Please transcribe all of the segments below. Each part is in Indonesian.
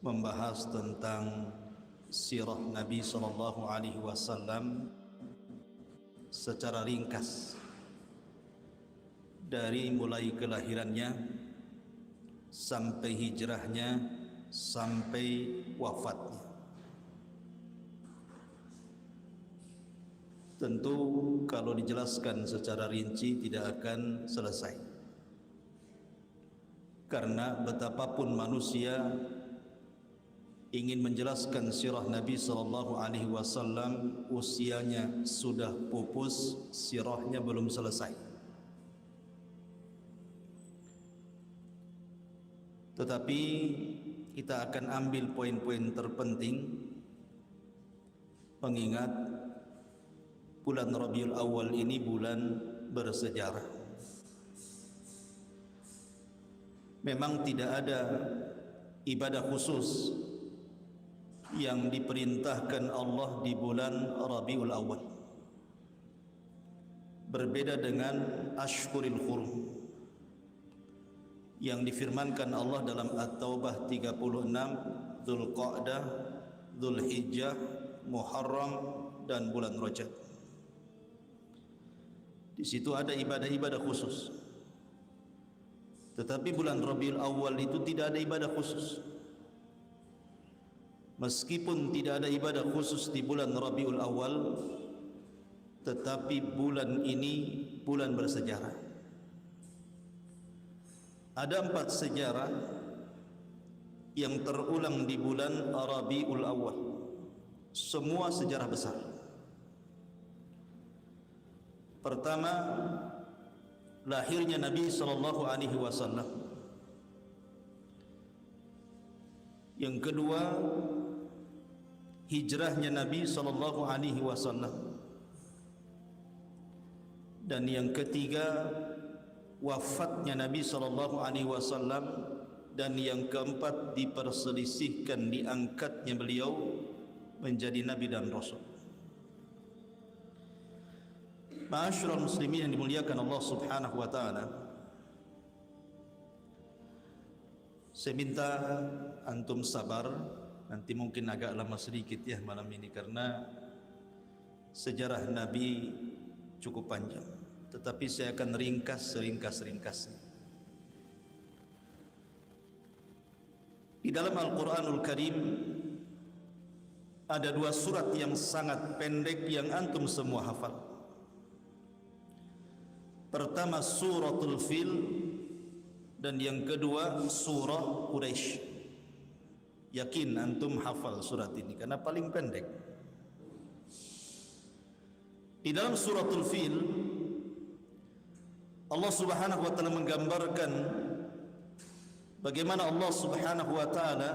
Membahas tentang sirah Nabi SAW secara ringkas dari mulai kelahirannya sampai hijrahnya sampai wafatnya. Tentu kalau dijelaskan secara rinci tidak akan selesai, karena betapapun manusia ingin menjelaskan sirah Nabi SAW, usianya sudah pupus, sirahnya belum selesai. Tetapi kita akan ambil poin-poin terpenting, mengingat bulan Rabiul Awal ini bulan bersejarah. Memang tidak ada ibadah khusus yang diperintahkan Allah di bulan Rabiul Awal, berbeda dengan Ashhurul Hurum yang difirmankan Allah dalam At-Taubah 36, Dzulqa'dah, Dzulhijjah, Muharram dan bulan Rajab. Di situ ada ibadah-ibadah khusus. Tetapi bulan Rabiul Awal itu tidak ada ibadah khusus. Meskipun tidak ada ibadah khusus di bulan Rabiul Awal, tetapi bulan ini bulan bersejarah. Ada 4 sejarah yang terulang di bulan Rabiul Awal. Semua sejarah besar. Pertama, lahirnya Nabi SAW. Yang kedua, hijrahnya Nabi SAW. Dan yang ketiga, wafatnya Nabi SAW. Dan yang keempat, diperselisihkan diangkatnya beliau menjadi Nabi dan Rasul. Ma'asyiral muslimin yang dimuliakan Allah Subhanahu wa taala, saya minta antum sabar, nanti mungkin agak lama sedikit ya malam ini, karena sejarah Nabi cukup panjang, tetapi saya akan ringkas seringkas-ringkasnya. Di dalam Al-Quranul Karim ada 2 surat yang sangat pendek yang antum semua hafal. Pertama suratul Fil, dan yang kedua surah Quraisy. Yakin antum hafal surat ini karena paling pendek. Di dalam suratul Fil, Allah Subhanahu wa taala menggambarkan bagaimana Allah Subhanahu wa taala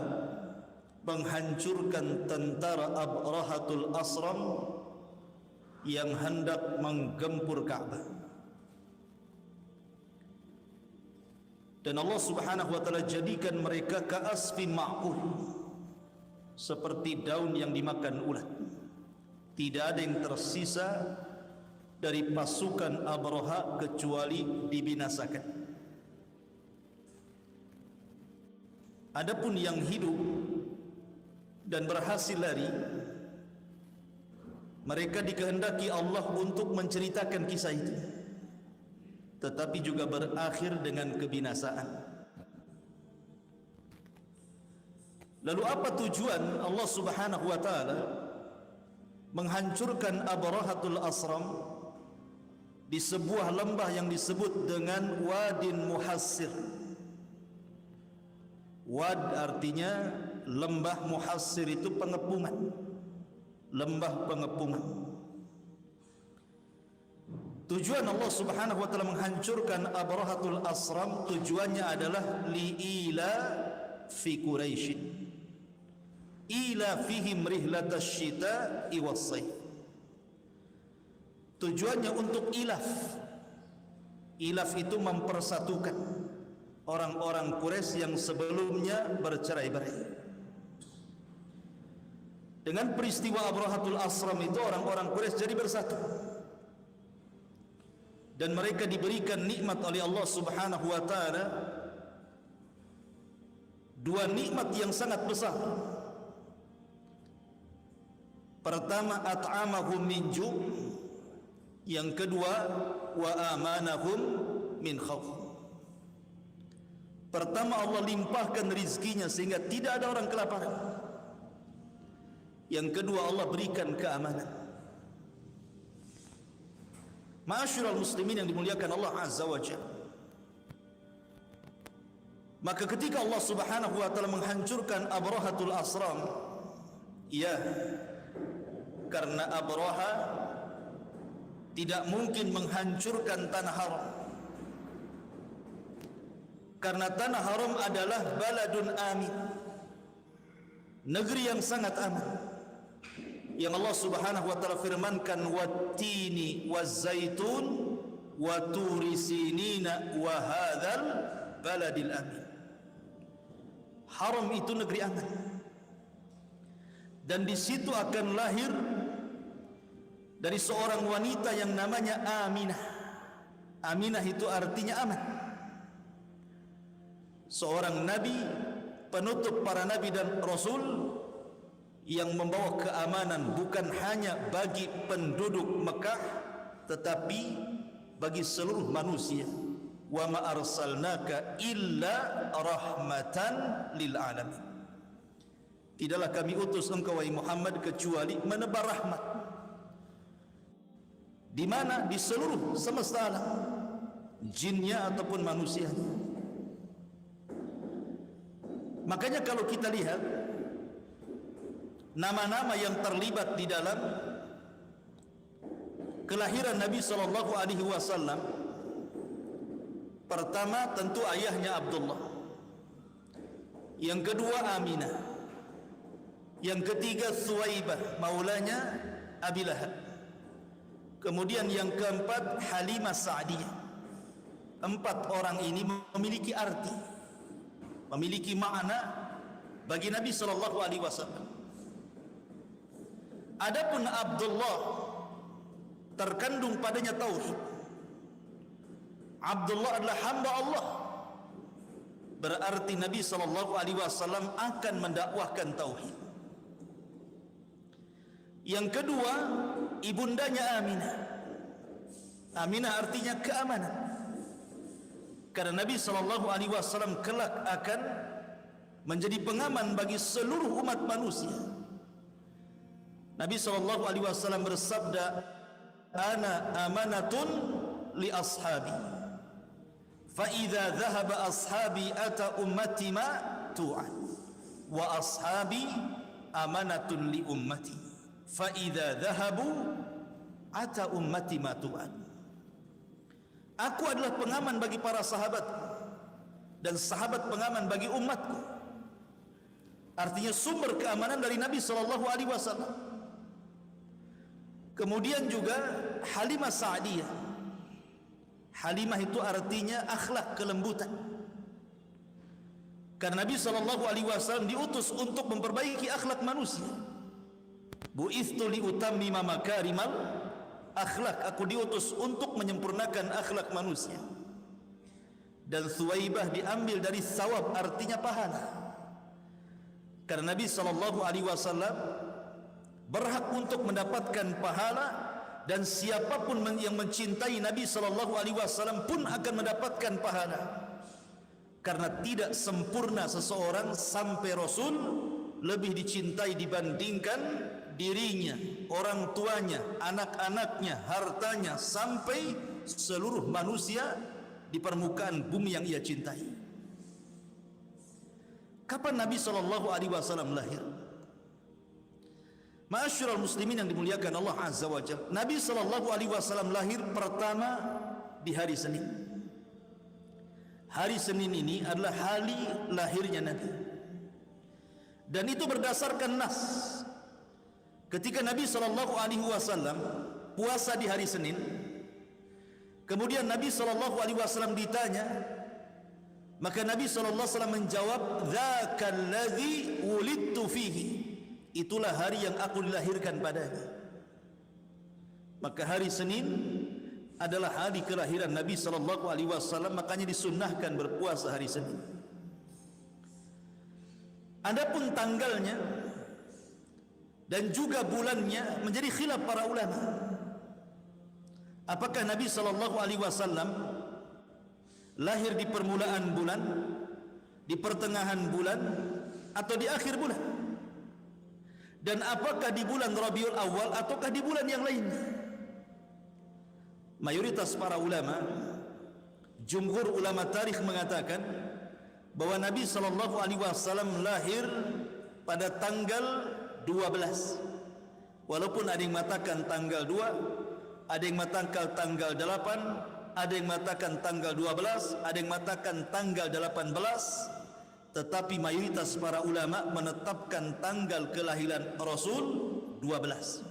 menghancurkan tentara Abrahatul Asram yang hendak menggempur Ka'bah. Dan Allah Subhanahu wa taala jadikan mereka ka'asfin ma'kul, seperti daun yang dimakan ulat. Tidak ada yang tersisa dari pasukan Abraha kecuali dibinasakan. Adapun yang hidup dan berhasil lari, mereka dikehendaki Allah untuk menceritakan kisah itu, tetapi juga berakhir dengan kebinasaan. Lalu apa tujuan Allah Subhanahu wa taala menghancurkan Abrahatul Asram di sebuah lembah yang disebut dengan Wadin Muhassir? Wad artinya lembah, Muhassir itu pengepungan, lembah pengepungan. Tujuan Allah Subhanahu wa taala menghancurkan Abrahatul Asram, tujuannya adalah li'ila fi Quraisy, ila fihim rihlatash syita'i was-sayf. Tujuannya untuk ilaf. Ilaf itu mempersatukan orang-orang Quraisy yang sebelumnya bercerai-berai. Dengan peristiwa Abrahatul Asram itu orang-orang Quraisy jadi bersatu. dan mereka diberikan nikmat oleh Allah Subhanahu wa taala, dua nikmat yang sangat besar. Pertama, at'amahum min ju', yang kedua, wa amanahum min khauf. Pertama, Allah limpahkan rizkinya sehingga tidak ada orang kelaparan. Yang kedua, Allah berikan keamanan. Ma'asyiral muslimin yang dimuliakan Allah Azza wa Jalla, maka ketika Allah Subhanahu wa taala menghancurkan Abrahatul Asram, ya, karena Abraha tidak mungkin menghancurkan tanah haram, karena tanah haram adalah baladun amin, negeri yang sangat aman, yang Allah Subhanahu wa taala firmankan, wattini wazzaitun wa turi sinina wa hadzal baladil amin. Haram itu negeri aman, dan di situ akan lahir dari seorang wanita yang namanya Aminah. Aminah itu artinya aman. Seorang nabi, penutup para nabi dan rasul, yang membawa keamanan bukan hanya bagi penduduk Mekah, tetapi bagi seluruh manusia. Wa ma arsalnaka illa rahmatan lil alamin. Tidaklah kami utus engkau wahai Muhammad kecuali menebar rahmat. Di mana? Di seluruh semesta alam, jinnya ataupun manusianya. Makanya kalau kita lihat nama-nama yang terlibat di dalam kelahiran Nabi sallallahu alaihi wasallam, pertama tentu ayahnya Abdullah, yang kedua Aminah, yang ketiga Suwaibah maulanya Abi Lahab, kemudian yang keempat Halimah Sa'diyah. Empat orang ini memiliki arti, memiliki makna bagi Nabi sallallahu alaihi wasallam. Adapun Abdullah terkandung padanya tauhid. Abdullah adalah hamba Allah, berarti Nabi sallallahu alaihi wasallam akan mendakwahkan tauhid. Yang kedua, ibundanya Aminah. Aminah artinya keamanan, karena Nabi sallallahu alaihi wasallam kelak akan menjadi pengaman bagi seluruh umat manusia. Nabi sallallahu alaihi wasallam bersabda, ana amanatun li ashabi, fa idza dhahaba ashabi ata ummati ma tu'ad, wa ashabi amanatun li ummati, fa idza dhahabu ata ummati ma tu'ad. Aku adalah pengaman bagi para sahabat, dan sahabat pengaman bagi umatku. Artinya sumber keamanan dari Nabi sallallahu alaihi wasallam. Kemudian juga Halimah Sa'diyah. Halimah itu artinya akhlak, kelembutan. Karena Nabi sallallahu alaihi wasallam diutus untuk memperbaiki akhlak manusia. Bu'itstu li utammima makarimal akhlak, aku diutus untuk menyempurnakan akhlak manusia. Dan Suwaibah diambil dari sawab, artinya pahala. Karena Nabi sallallahu alaihi wasallam berhak untuk mendapatkan pahala, dan siapapun yang mencintai Nabi sallallahu alaihi wasallam pun akan mendapatkan pahala. Karena tidak sempurna seseorang sampai Rasul lebih dicintai dibandingkan dirinya, orang tuanya, anak-anaknya, hartanya, sampai seluruh manusia di permukaan bumi yang ia cintai. Kapan Nabi sallallahu alaihi wasallam lahir? Ma'asyiral muslimin yang dimuliakan Allah Azza wa Jalla, Nabi sallallahu alaihi wasallam lahir pertama di hari Senin. Hari Senin ini adalah hari lahirnya Nabi, dan itu berdasarkan nas. Ketika Nabi sallallahu alaihi wasallam puasa di hari Senin, kemudian Nabi sallallahu alaihi wasallam ditanya, maka Nabi sallallahu alaihi wasallam menjawab, "Dzakal ladzi wulidtu fihi." Itulah hari yang aku dilahirkan padanya. Maka hari Senin adalah hari kelahiran Nabi sallallahu alaihi wasallam, makanya disunnahkan berpuasa hari Senin. Adapun tanggalnya dan juga bulannya menjadi khilaf para ulama. Apakah Nabi sallallahu alaihi wasallam lahir di permulaan bulan, di pertengahan bulan, atau di akhir bulan? Dan apakah di bulan Rabiul Awal ataukah di bulan yang lainnya? Mayoritas para ulama, jumhur ulama tarikh mengatakan bahwa Nabi sallallahu alaihi wasallam lahir pada tanggal 12. Walaupun ada yang mengatakan tanggal 2, ada yang mengatakan tanggal 8, ada yang mengatakan tanggal 12, ada yang mengatakan tanggal 18, tetapi mayoritas para ulama menetapkan tanggal kelahiran Rasul 12.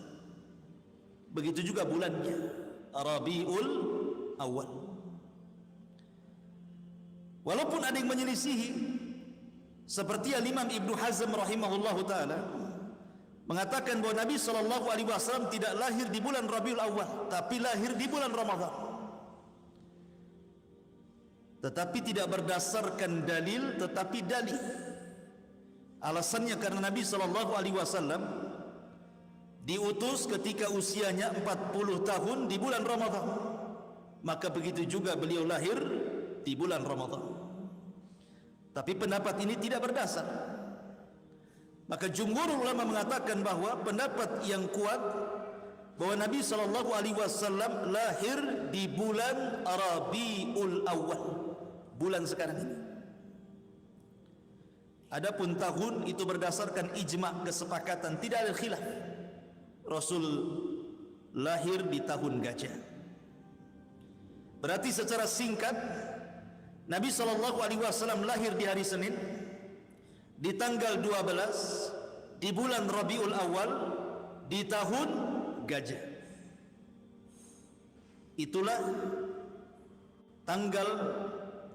Begitu juga bulannya, Rabiul Awal. Walaupun ada yang menyelisihi, seperti Imam Ibnu Hazm rahimahullahu taala mengatakan bahwa Nabi sallallahu alaihi wasallam tidak lahir di bulan Rabiul Awal, tapi lahir di bulan Ramadan. Tetapi tidak berdasarkan dalil, tetapi dalil. Alasannya karena Nabi sallallahu alaihi wasallam diutus ketika usianya 40 tahun di bulan Ramadan. Maka begitu juga beliau lahir di bulan Ramadan. Tapi pendapat ini tidak berdasar. Maka jumhur ulama mengatakan bahwa pendapat yang kuat bahwa Nabi sallallahu alaihi wasallam lahir di bulan Rabiul Awal, bulan sekarang ini. Adapun tahun itu berdasarkan ijma', kesepakatan, tidak ada khilaf. Rasul lahir di tahun gajah. Berarti secara singkat Nabi sallallahu alaihi wasallam lahir di hari Senin di tanggal 12 di bulan Rabiul Awal di tahun gajah. Itulah tanggal,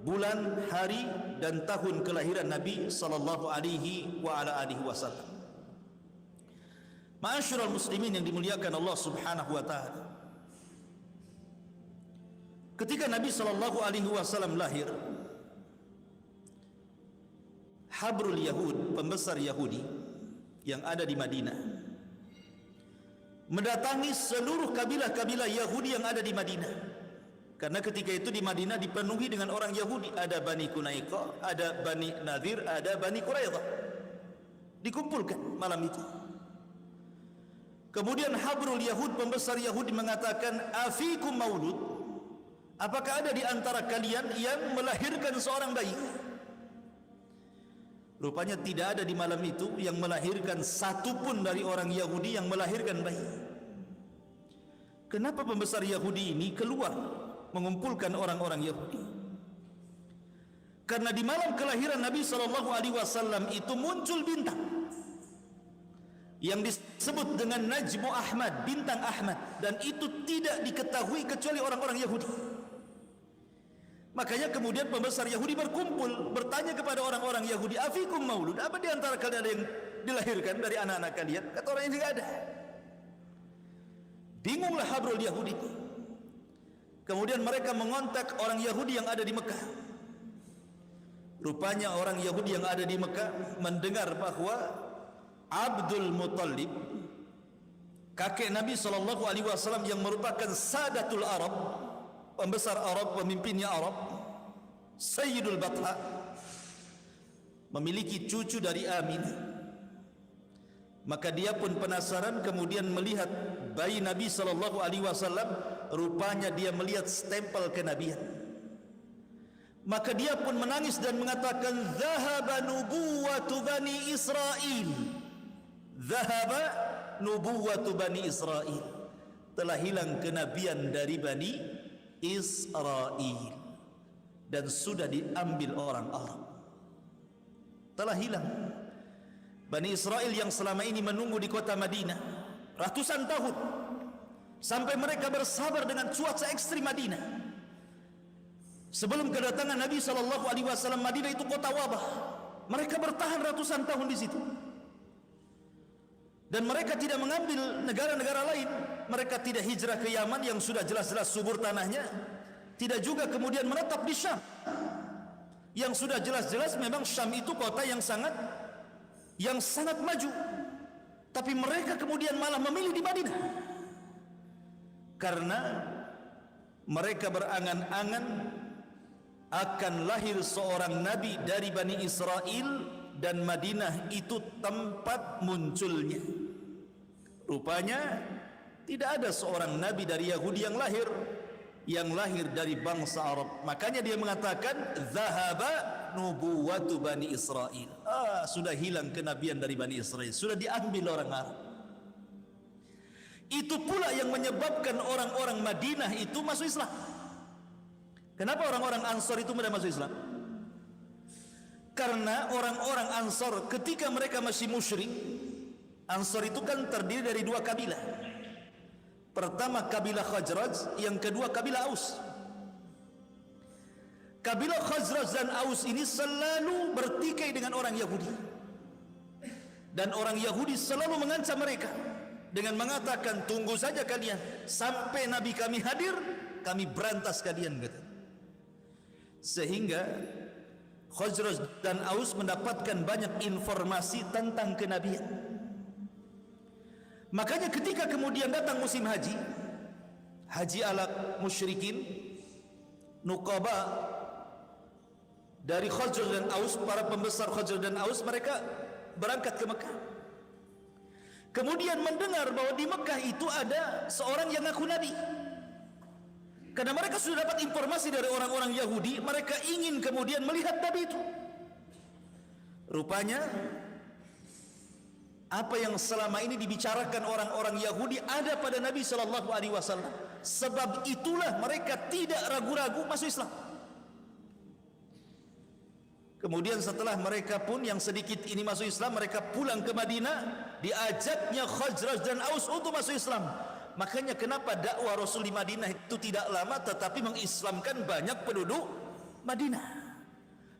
bulan, hari dan tahun kelahiran Nabi sallallahu alaihi wasallam. Ma'asyiral muslimin yang dimuliakan Allah Subhanahu wa taala. Ketika Nabi sallallahu alaihi wasallam lahir, habrul Yahud, pembesar Yahudi yang ada di Madinah, mendatangi seluruh kabilah-kabilah Yahudi yang ada di Madinah. Karena ketika itu di Madinah dipenuhi dengan orang Yahudi, ada Bani Qunaiqah, ada Bani Nadir, ada Bani Quraidah. Dikumpulkan malam itu. Kemudian habrul Yahud, pembesar Yahudi mengatakan, afikum maulud, apakah ada di antara kalian yang melahirkan seorang bayi? Rupanya tidak ada di malam itu yang melahirkan satu pun dari orang Yahudi yang melahirkan bayi. Kenapa pembesar Yahudi ini keluar mengumpulkan orang-orang Yahudi? Karena di malam kelahiran Nabi SAW itu muncul bintang yang disebut dengan Najmu Ahmad, bintang Ahmad, dan itu tidak diketahui kecuali orang-orang Yahudi. Makanya kemudian pembesar Yahudi berkumpul, bertanya kepada orang-orang Yahudi, afikum maulud, apa di antara kalian ada yang dilahirkan dari anak-anak kalian? Kata orang ini tidak ada. Bingunglah habrul Yahudi. Kemudian mereka mengontak orang Yahudi yang ada di Mekah. Rupanya orang Yahudi yang ada di Mekah mendengar bahwa Abdul Muttalib, kakek Nabi SAW yang merupakan Sadatul Arab, pembesar Arab, pemimpinnya Arab, Sayyidul Batha, memiliki cucu dari Aminah. Maka dia pun penasaran, kemudian melihat bayi Nabi SAW. Rupanya dia melihat stempel kenabian. Maka dia pun menangis dan mengatakan, "Dhahaba nubuwatu Bani Israel. Dhahaba nubuwatu Bani Israel." Telah hilang kenabian dari Bani Israel dan sudah diambil orang Arab. Telah hilang. Bani Israel yang selama ini menunggu di kota Madinah ratusan tahun, sampai mereka bersabar dengan cuaca ekstrim Madinah. Sebelum kedatangan Nabi SAW, Madinah itu kota wabah. Mereka bertahan ratusan tahun di situ, dan mereka tidak mengambil negara-negara lain. mereka tidak hijrah ke Yaman yang sudah jelas-jelas subur tanahnya, tidak juga kemudian menetap di Syam yang sudah jelas-jelas memang Syam itu kota yang sangat maju, tapi mereka kemudian malah memilih di Madinah karena mereka berangan-angan akan lahir seorang nabi dari Bani Israel dan Madinah itu tempat munculnya. Rupanya tidak ada seorang nabi dari Yahudi yang lahir dari bangsa Arab. Makanya dia mengatakan zahaba nubuwatu Bani Israel. Sudah hilang kenabian dari Bani Israel, sudah diambil orang Arab. Itu pula yang menyebabkan orang-orang Madinah itu masuk Islam. Kenapa orang-orang Ansor itu mudah masuk Islam? Karena orang-orang Ansor ketika mereka masih musyrik, Ansor itu kan terdiri dari dua kabilah. Pertama kabilah Khazraj, yang kedua kabilah Aus. Kabilah Khazraj dan Aus ini selalu bertikai dengan orang Yahudi, dan orang Yahudi selalu mengancam mereka dengan mengatakan, tunggu saja kalian sampai Nabi kami hadir, kami berantas kalian, kata. Sehingga Khazraj dan Aus mendapatkan banyak informasi tentang kenabian. Makanya ketika kemudian datang musim haji ala musyrikin, Nuqaba dari Khazraj dan Aus, para pembesar Khazraj dan Aus, mereka berangkat ke Mekah. Kemudian mendengar bahwa di Mekah itu ada seorang yang ngaku nabi. Karena mereka sudah dapat informasi dari orang-orang Yahudi, mereka ingin kemudian melihat nabi itu. Rupanya apa yang selama ini dibicarakan orang-orang Yahudi ada pada Nabi sallallahu alaihi wasallam. Sebab itulah mereka tidak ragu-ragu masuk Islam. Kemudian setelah mereka pun yang sedikit ini masuk Islam, mereka pulang ke Madinah, diajaknya Khazraj dan Aus untuk masuk Islam. Makanya kenapa dakwah Rasul di Madinah itu tidak lama tetapi mengislamkan banyak penduduk Madinah.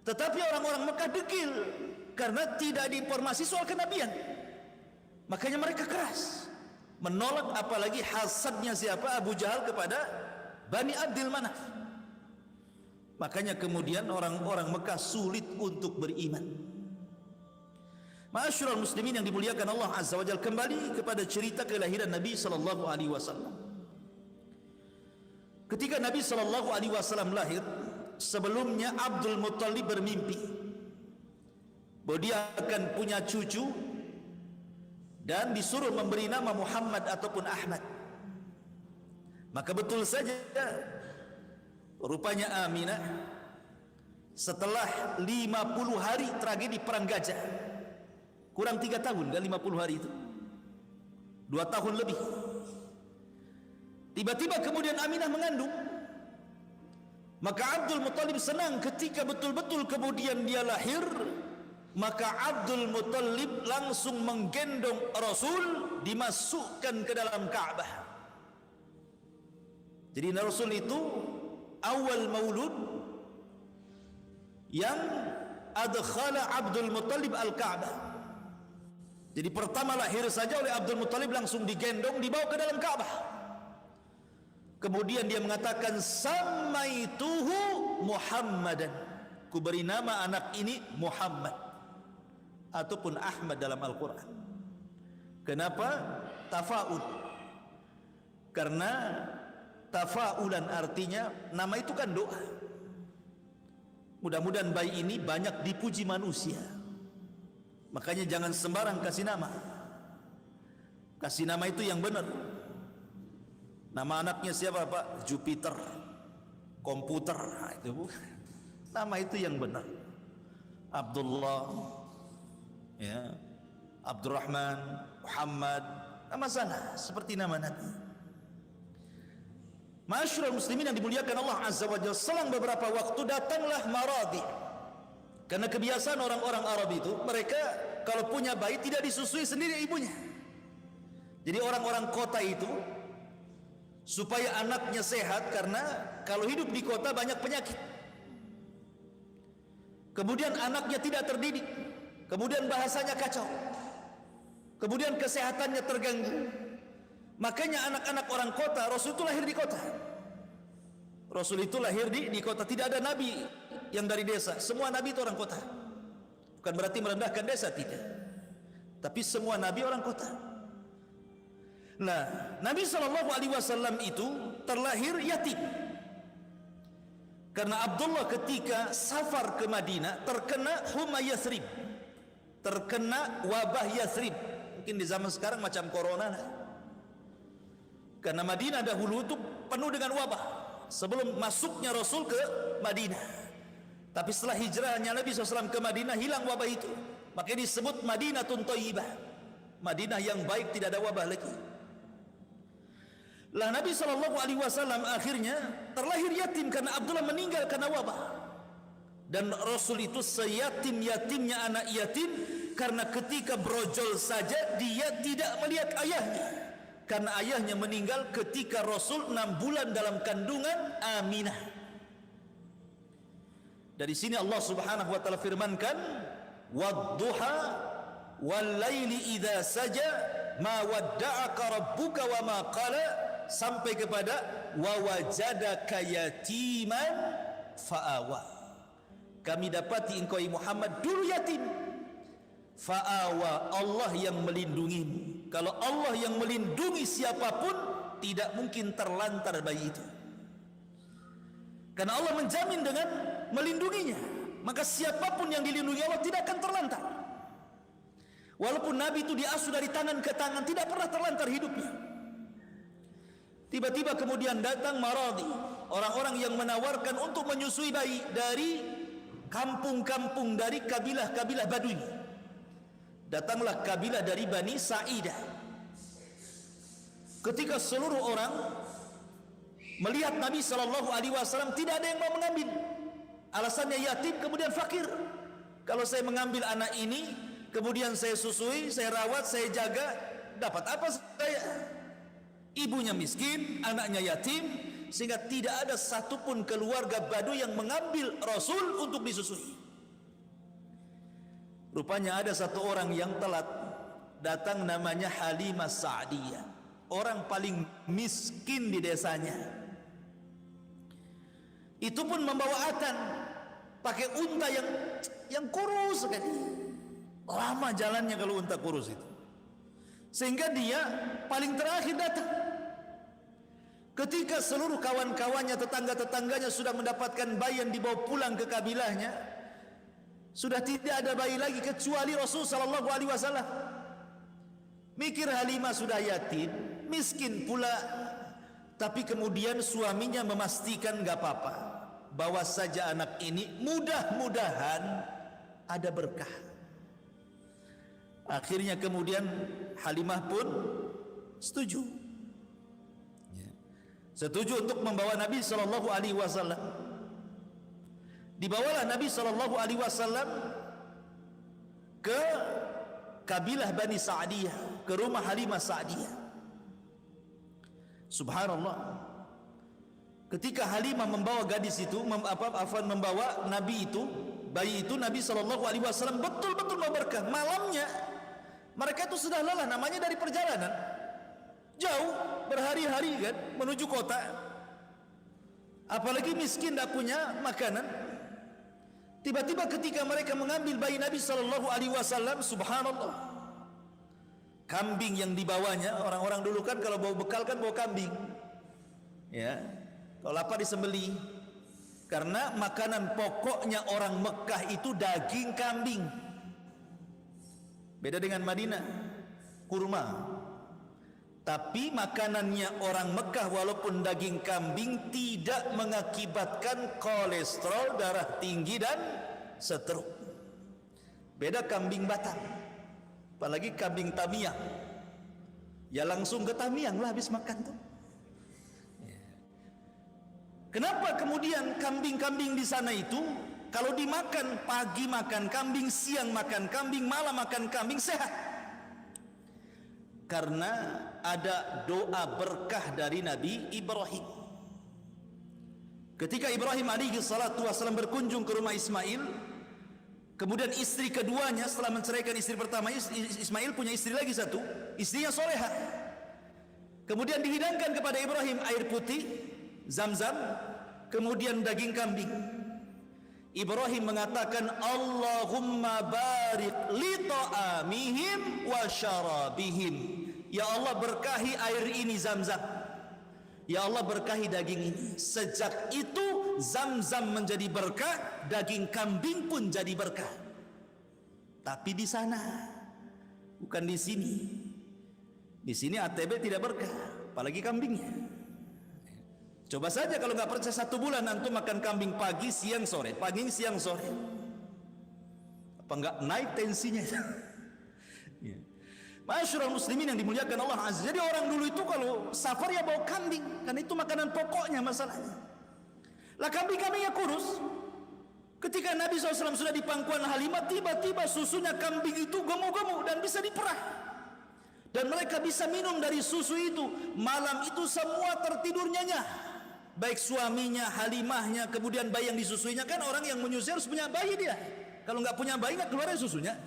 Tetapi orang-orang Mekah degil karena tidak diinformasi soal kenabian. Makanya mereka keras menolak, apalagi hasadnya siapa? Abu Jahal kepada Bani Abdil Manaf. Makanya kemudian orang-orang Mekah sulit untuk beriman. Ma'asyiral muslimin yang dimuliakan Allah Azza wa Jalla, kembali kepada cerita kelahiran Nabi sallallahu alaihi wasallam. Ketika Nabi sallallahu alaihi wasallam lahir, sebelumnya Abdul Muttalib bermimpi bahwa dia akan punya cucu dan disuruh memberi nama Muhammad ataupun Ahmad. Maka betul saja, rupanya Aminah setelah 50 hari tragedi perang Gajah, kurang 3 tahun kan 50 hari itu, 2 tahun lebih, tiba-tiba kemudian Aminah mengandung. Maka Abdul Muttalib senang ketika betul-betul kemudian dia lahir. Maka Abdul Muttalib langsung menggendong Rasul, dimasukkan ke dalam Ka'bah. Jadi Rasul itu awal maulud yang adkhala Abdul Muttalib al-Ka'bah. Jadi pertama lahir saja oleh Abdul Muttalib langsung digendong, dibawa ke dalam Ka'bah. Kemudian dia mengatakan, samaituhu Muhammadan, ku beri nama anak ini Muhammad ataupun Ahmad dalam Al-Quran. Kenapa? Tafa'ul. Karena tafa'ulan artinya nama itu kan doa. Mudah-mudahan bayi ini banyak dipuji manusia. Makanya jangan sembarang kasih nama. Kasih nama itu yang benar. Nama anaknya siapa Pak? Jupiter, komputer, itu nama itu yang benar. Abdullah, ya, Abdurrahman, Muhammad, nama salah seperti nama Nabi. Ma'asyiral muslimin yang dimuliakan Allah Azza wa Jalla, selang beberapa waktu datanglah maradi. Karena kebiasaan orang-orang Arab itu, mereka kalau punya bayi tidak disusui sendiri ibunya. Jadi orang-orang kota itu supaya anaknya sehat, karena kalau hidup di kota banyak penyakit. Kemudian anaknya tidak terdidik, kemudian bahasanya kacau, kemudian kesehatannya terganggu. Makanya anak-anak orang kota, Rasul itu lahir di kota. Rasul itu lahir di kota. Tidak ada nabi yang dari desa. Semua nabi itu orang kota. Bukan berarti merendahkan desa, tidak. Tapi semua nabi orang kota. Nah, Nabi SAW itu terlahir yatim. Karena Abdullah ketika safar ke Madinah terkena huma Yathrib, terkena wabah Yathrib. Mungkin di zaman sekarang macam corona. Karena Madinah dahulu itu penuh dengan wabah sebelum masuknya Rasul ke Madinah. Tapi setelah hijrahnya Nabi SAW ke Madinah, hilang wabah itu. Makanya disebut Madinatun Thayyibah, Madinah yang baik, tidak ada wabah lagi. Lah Nabi SAW akhirnya terlahir yatim karena Abdullah meninggal karena wabah. Dan Rasul itu seyatim-yatimnya anak yatim, karena ketika brojol saja dia tidak melihat ayahnya. Karena ayahnya meninggal ketika Rasul 6 bulan dalam kandungan Aminah. Dari sini Allah Subhanahu wa taala firmankan, "Wadduha wal laili idza saja ma wadda'aka rabbuka wa ma qala", sampai kepada wa wajadaka yatiman fa'awa. Kami dapati engkau Muhammad dulu yatim. Fa'awa, Allah yang melindungimu. Kalau Allah yang melindungi siapapun, tidak mungkin terlantar bayi itu. Karena Allah menjamin dengan melindunginya, maka siapapun yang dilindungi Allah tidak akan terlantar. Walaupun Nabi itu diasuh dari tangan ke tangan, tidak pernah terlantar hidupnya. Tiba-tiba kemudian datang maradi, orang-orang yang menawarkan untuk menyusui bayi dari kampung-kampung, dari kabilah-kabilah Badui. Datanglah kabilah dari Bani Sa'idah. Ketika seluruh orang melihat Nabi SAW, tidak ada yang mau mengambil. Alasannya yatim, kemudian fakir. Kalau saya mengambil anak ini, kemudian saya susui, saya rawat, saya jaga, dapat apa saya? Ibunya miskin, anaknya yatim, sehingga tidak ada satupun keluarga Badui yang mengambil Rasul untuk disusui. Rupanya ada satu orang yang telat datang, namanya Halimah Sa'diyah, orang paling miskin di desanya. Itu pun membawa atan, pakai unta yang kurus sekali. Lama jalannya kalau unta kurus itu, sehingga dia paling terakhir datang. Ketika seluruh kawan-kawannya, tetangga-tetangganya sudah mendapatkan bayi yang dibawa pulang ke kabilahnya, sudah tidak ada bayi lagi kecuali Rasul sallallahu alaihi wasallam. Mikir Halimah sudah yatim, miskin pula, tapi kemudian suaminya memastikan enggak apa-apa, bawa saja anak ini, mudah-mudahan ada berkah. Akhirnya kemudian Halimah pun setuju. Setuju untuk membawa Nabi sallallahu alaihi wasallam. Dibawalah Nabi SAW ke kabilah Bani Sa'diyah, ke rumah Halimah Sa'diyah. Subhanallah, ketika Halimah membawa gadis itu, membawa Nabi itu, bayi itu, Nabi SAW betul-betul mau berkah. Malamnya mereka itu sudah lelah, namanya dari perjalanan jauh, berhari-hari kan, menuju kota, apalagi miskin, tidak punya makanan. Tiba-tiba ketika mereka mengambil bayi Nabi SAW, subhanallah, kambing yang dibawanya. Orang-orang dulu kan kalau bawa bekal kan bawa kambing, ya, kalau lapar disembeli. Karena makanan pokoknya orang Mekah itu daging kambing. Beda dengan Madinah, kurma. Tapi makanannya orang Mekah walaupun daging kambing tidak mengakibatkan kolesterol, darah tinggi dan stroke. Beda kambing Batam, apalagi kambing Tamiang, ya langsung ke Tamiang lah habis makan tuh. Kenapa kemudian kambing-kambing di sana itu kalau dimakan, pagi makan kambing, siang makan kambing, malam makan kambing, sehat? Karena ada doa berkah dari Nabi Ibrahim. Ketika Ibrahim alaihi salatu wasallam berkunjung ke rumah Ismail, kemudian istri keduanya setelah menceraikan istri pertama, Ismail punya istri lagi satu, istrinya solehah. Kemudian dihidangkan kepada Ibrahim air putih Zam-zam, kemudian daging kambing. Ibrahim mengatakan, Allahumma barik li ta'amihim wa syarabihim. Ya Allah, berkahi air ini Zam-zam. Ya Allah, berkahi daging ini. Sejak itu Zam-zam menjadi berkah, daging kambing pun jadi berkah. Tapi di sana, bukan di sini. Di sini ATB tidak berkah, apalagi kambingnya. Coba saja kalau nggak percaya, 1 bulan antum makan kambing pagi, siang, sore, pagi, siang, sore. Apa nggak naik tensinya? Ya. Masyarul muslimin yang dimuliakan Allah Azza. Jadi orang dulu itu kalau safar ya bawa kambing, karena itu makanan pokoknya masalahnya. Lah kambing-kambingnya kurus. Ketika Nabi SAW sudah di pangkuan Halimah, tiba-tiba susunya kambing itu gemuk-gemuk dan bisa diperah. Dan mereka bisa minum dari susu itu. Malam itu semua tertidur nyenyak. Baik suaminya, Halimahnya, kemudian bayi yang disusuinya. Kan orang yang menyusui harus punya bayi dia. Kalau nggak punya bayi nggak keluar susunya.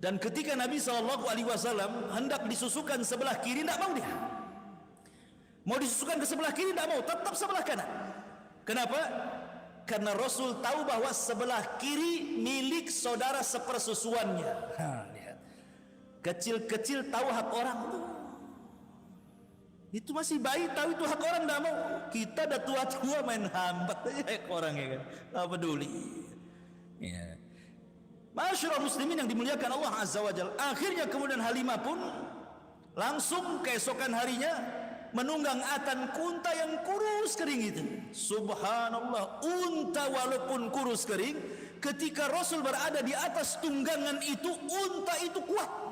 Dan ketika Nabi SAW hendak disusukan sebelah kiri, tidak mau dia. Mau disusukan ke sebelah kiri, tidak mau, tetap sebelah kanan. Kenapa? Karena Rasul tahu bahwa sebelah kiri milik saudara sepersusuannya. Lihat. Kecil-kecil tahu hak orang tuh. Itu masih bayi tahu itu hak orang, tidak mau. Kita dah tua-tua main hambat aja hak orang, ya kan, tidak peduli. Ya. Masyarul muslimin yang dimuliakan Allah Azza wa Jalla. Akhirnya kemudian Halimah pun langsung keesokan harinya menunggang atan unta yang kurus kering itu. Subhanallah, unta walaupun kurus kering, ketika Rasul berada di atas tunggangan itu, unta itu kuat.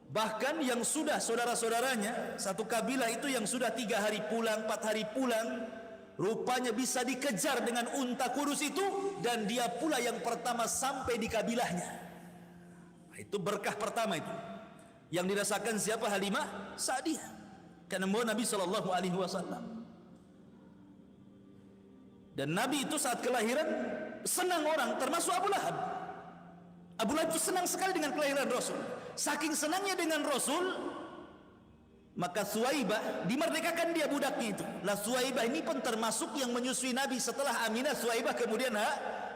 Bahkan yang sudah saudara-saudaranya, satu kabilah itu yang sudah 3 hari pulang, 4 hari pulang, rupanya bisa dikejar dengan unta kurus itu, dan dia pula yang pertama sampai di kabilahnya. Nah, itu berkah pertama itu. Yang dirasakan siapa? Halimah Sa'diyah. Karena membawa Nabi SAW. Dan Nabi itu saat kelahiran senang orang, termasuk Abu Lahab. Abu Lahab itu senang sekali dengan kelahiran Rasul. Saking senangnya dengan Rasul, maka Suwaibah dimerdekakan dia budaknya itu. Lah Suwaibah ini pun termasuk yang menyusui Nabi. Setelah Aminah, Suwaibah, kemudian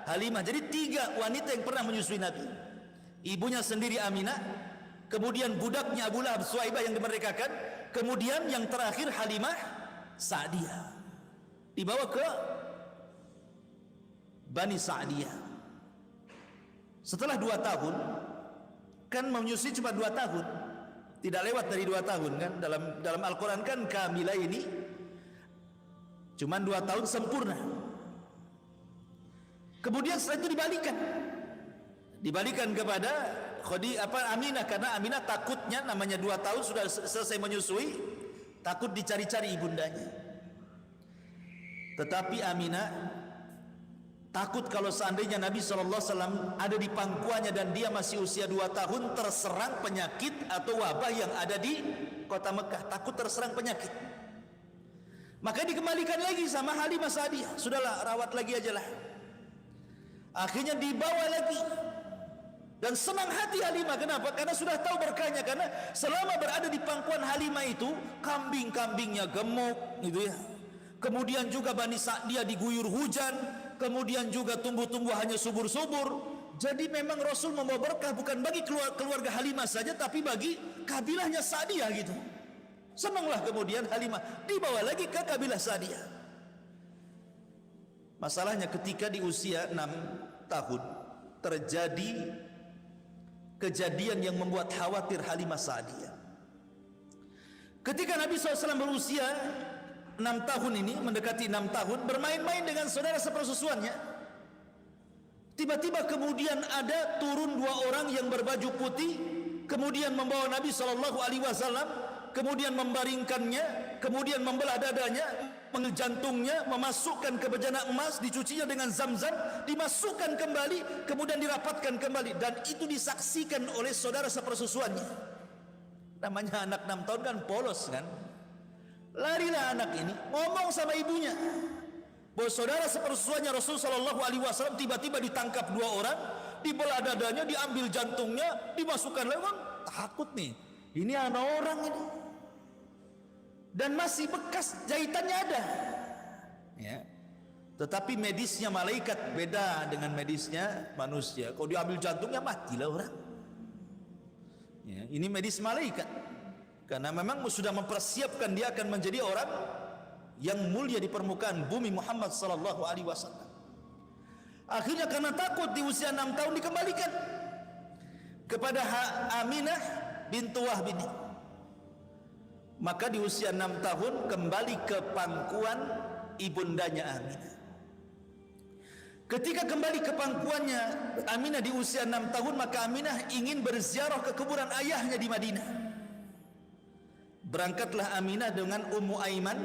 Halimah. Jadi 3 wanita yang pernah menyusui Nabi. Ibunya sendiri Aminah, kemudian budaknya Abu Lahab, Suwaibah yang dimerdekakan, kemudian yang terakhir Halimah Sa'diyah. Dibawa ke Bani Sa'diyah. Setelah 2 tahun, kan menyusui cuma 2 tahun, tidak lewat dari 2 tahun kan. Dalam Al-Quran kan kamilah ini cuma 2 tahun sempurna. Kemudian setelah itu dibalikan kepada Aminah, karena Aminah takutnya, namanya 2 tahun sudah selesai menyusui, takut dicari-cari ibundanya. Tetapi Aminah takut kalau seandainya Nabi SAW ada di pangkuannya dan dia masih usia 2 tahun terserang penyakit atau wabah yang ada di kota Mekah. Takut terserang penyakit. Maka dikembalikan lagi sama Halimah Sa'diyah. Sudahlah, rawat lagi aja lah. Akhirnya dibawa lagi. Dan senang hati Halimah. Kenapa? Karena sudah tahu berkahnya. Karena selama berada di pangkuan Halimah itu, kambing-kambingnya gemuk gitu ya. Kemudian juga Bani Sa'diyah diguyur hujan, kemudian juga tumbuh-tumbuhannya subur-subur. Jadi memang Rasul membawa berkah bukan bagi keluarga Halimah saja, tapi bagi kabilahnya Sa'diyah gitu. Senanglah kemudian Halimah dibawa lagi ke kabilah Sa'diyah. Masalahnya ketika di usia 6 tahun terjadi kejadian yang membuat khawatir Halimah Sa'diyah. Ketika Nabi SAW berusia 6 tahun ini, mendekati 6 tahun, bermain-main dengan saudara sepersusuannya, tiba-tiba kemudian ada turun 2 orang yang berbaju putih, kemudian membawa Nabi SAW, kemudian membaringkannya, kemudian membelah dadanya, mengjantungnya, memasukkan ke bejana emas, dicucinya dengan Zam-zam, dimasukkan kembali, kemudian dirapatkan kembali, dan itu disaksikan oleh saudara sepersusuannya. Namanya anak 6 tahun kan polos kan. Larilah anak ini ngomong sama ibunya bahwa saudara sepersusuannya Rasul SAW tiba-tiba ditangkap 2 orang, dibelah dadanya, diambil jantungnya, dimasukkan lagi. Takut nih, ini anak orang ini. dan masih bekas jahitannya ada. Ya. Tetapi medisnya malaikat beda dengan medisnya manusia. Kalau diambil jantungnya matilah orang. Ya, ini medis malaikat. Karena memang sudah mempersiapkan dia akan menjadi orang yang mulia di permukaan bumi, Muhammad sallallahu alaihi wasallam. Akhirnya karena takut di usia 6 tahun dikembalikan kepada Aminah bintu Wahb ini. Maka di usia 6 tahun kembali ke pangkuan ibundanya Aminah. Ketika kembali ke pangkuannya Aminah di usia 6 tahun, maka Aminah ingin berziarah ke kuburan ayahnya di Madinah. Berangkatlah Aminah dengan Ummu Aiman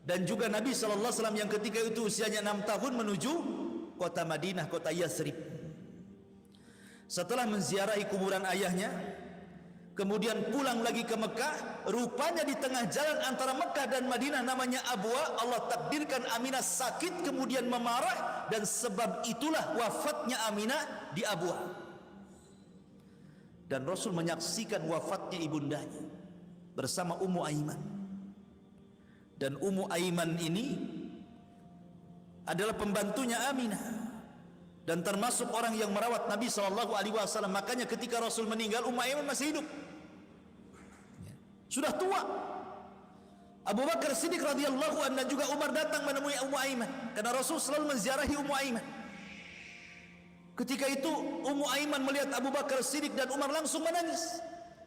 dan juga Nabi SAW yang ketika itu usianya 6 tahun menuju kota Madinah, kota Yathrib. Setelah menziarahi kuburan ayahnya, kemudian pulang lagi ke Mekah. Rupanya di tengah jalan antara Mekah dan Madinah namanya Abwa, Allah takdirkan Aminah sakit kemudian memarah, dan sebab itulah wafatnya Aminah di Abwa. Dan Rasul menyaksikan wafatnya ibundanya bersama Ummu Aiman. Dan Ummu Aiman ini adalah pembantunya Aminah dan termasuk orang yang merawat Nabi SAW. Makanya ketika Rasul meninggal, Ummu Aiman masih hidup, sudah tua. Abu Bakar Siddiq radhiyallahu anhu dan juga Umar datang menemui Ummu Aiman karena Rasul selalu menziarahi Ummu Aiman. Ketika itu Ummu Aiman melihat Abu Bakar Siddiq dan Umar langsung menangis.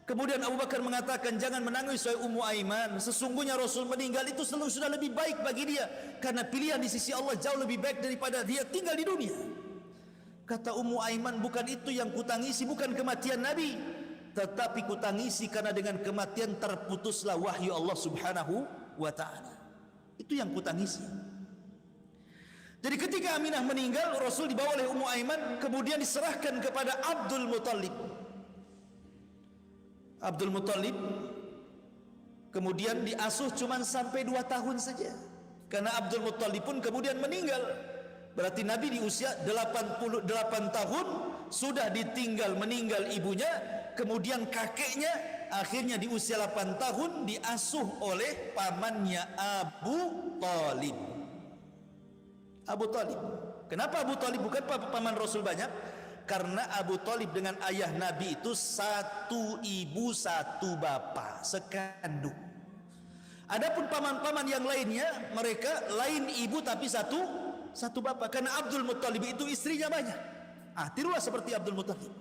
Kemudian Abu Bakar mengatakan, jangan menangis wahai Ummu Aiman, sesungguhnya Rasul meninggal itu sudah lebih baik bagi dia, karena pilihan di sisi Allah jauh lebih baik daripada dia tinggal di dunia. Kata Ummu Aiman, bukan itu yang kutangisi, bukan kematian Nabi, tetapi kutangisi karena dengan kematian terputuslah wahyu Allah Subhanahu wa ta'ala. Itu yang kutangisi. Jadi ketika Aminah meninggal, Rasul dibawa oleh Ummu Aiman, kemudian diserahkan kepada Abdul Muttalib. Abdul Muttalib kemudian diasuh cuma sampai 2 tahun saja, karena Abdul Muttalib pun kemudian meninggal. Berarti Nabi di usia 88 tahun sudah ditinggal, meninggal ibunya. Kemudian kakeknya akhirnya di usia 8 tahun diasuh oleh pamannya Abu Talib. Abu Talib. Kenapa Abu Talib bukan paman Rasul banyak? Karena Abu Talib dengan ayah Nabi itu satu ibu satu bapa, sekandung. Adapun paman-paman yang lainnya, mereka lain ibu tapi satu bapa. Karena Abdul Muttalib itu istrinya banyak. Tirulah seperti Abdul Muttalib,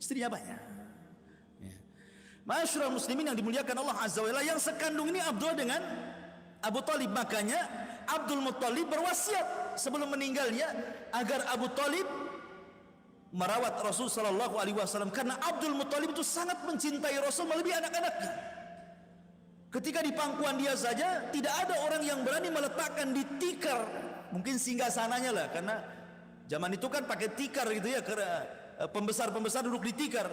istrinya banyak. Ma'asyiral muslimin yang dimuliakan Allah Azza wa Jalla, yang sekandung ini Abdul dengan Abu Talib. Makanya Abdul Muttalib berwasiat sebelum meninggalnya agar Abu Talib merawat Rasul sallallahu alaihi wasallam, karena Abdul Muttalib itu sangat mencintai Rasul melebihi anak-anaknya. Ketika di pangkuan dia saja tidak ada orang yang berani meletakkan di tikar, mungkin singgasananya lah, karena zaman itu kan pakai tikar gitu ya, karena pembesar-pembesar duduk di tikar.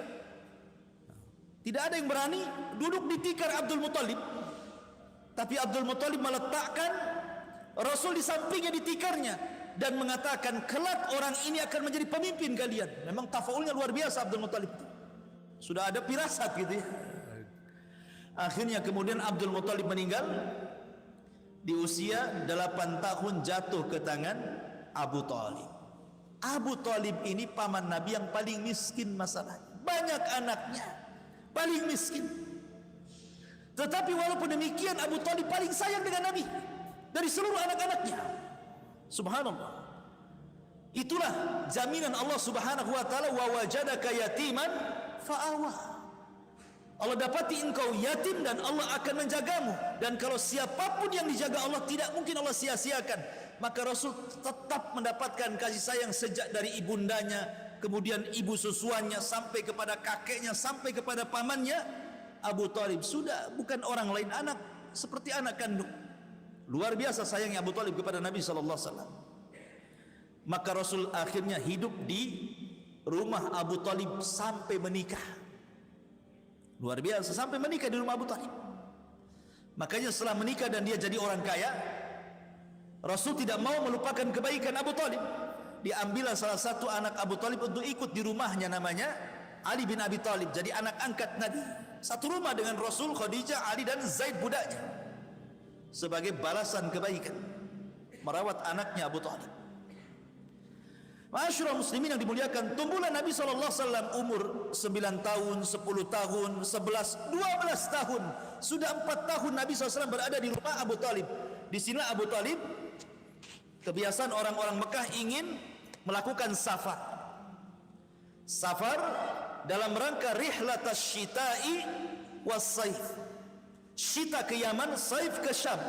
Tidak ada yang berani duduk di tikar Abdul Muttalib. Tapi Abdul Muttalib meletakkan Rasul di sampingnya di tikarnya dan mengatakan, kelak orang ini akan menjadi pemimpin kalian. Memang tafaulnya luar biasa Abdul Muttalib itu. Sudah ada firasat gitu ya. Akhirnya kemudian Abdul Muttalib meninggal di usia 8 tahun, jatuh ke tangan Abu Talib. Abu Talib ini paman Nabi yang paling miskin masalahnya. Banyak anaknya, paling miskin. Tetapi walaupun demikian Abu Talib paling sayang dengan Nabi dari seluruh anak-anaknya. Subhanallah. Itulah jaminan Allah Subhanahu wa taala, wa wajadaka yatiman fa'awa. Allah dapati engkau yatim dan Allah akan menjagamu. Dan kalau siapapun yang dijaga Allah, tidak mungkin Allah sia-siakan. Maka Rasul tetap mendapatkan kasih sayang sejak dari ibundanya, kemudian ibu susuannya, sampai kepada kakeknya, sampai kepada pamannya. Abu Talib sudah bukan orang lain, anak seperti anak kandung. Luar biasa sayangnya Abu Talib kepada Nabi SAW. Maka Rasul akhirnya hidup di rumah Abu Talib sampai menikah. Luar biasa, sampai menikah di rumah Abu Talib. Makanya setelah menikah dan dia jadi orang kaya, Rasul tidak mau melupakan kebaikan Abu Talib. Diambillah salah satu anak Abu Talib untuk ikut di rumahnya, namanya Ali bin Abi Talib, jadi anak angkat Nabi. satu rumah dengan Rasul, Khadijah, Ali dan Zaid budaknya, sebagai balasan kebaikan merawat anaknya Abu Talib. Ma'asyiral muslimin yang dimuliakan, tumbuhlah Nabi SAW umur 9 tahun, 10 tahun, 11, 12 tahun. Sudah 4 tahun Nabi SAW berada di rumah Abu Talib. Di sini Abu Talib, kebiasaan orang-orang Mekah ingin melakukan safar. Safar dalam rangka rihlatas syita'i was saif. Syita ke Yaman, saif ke Syam.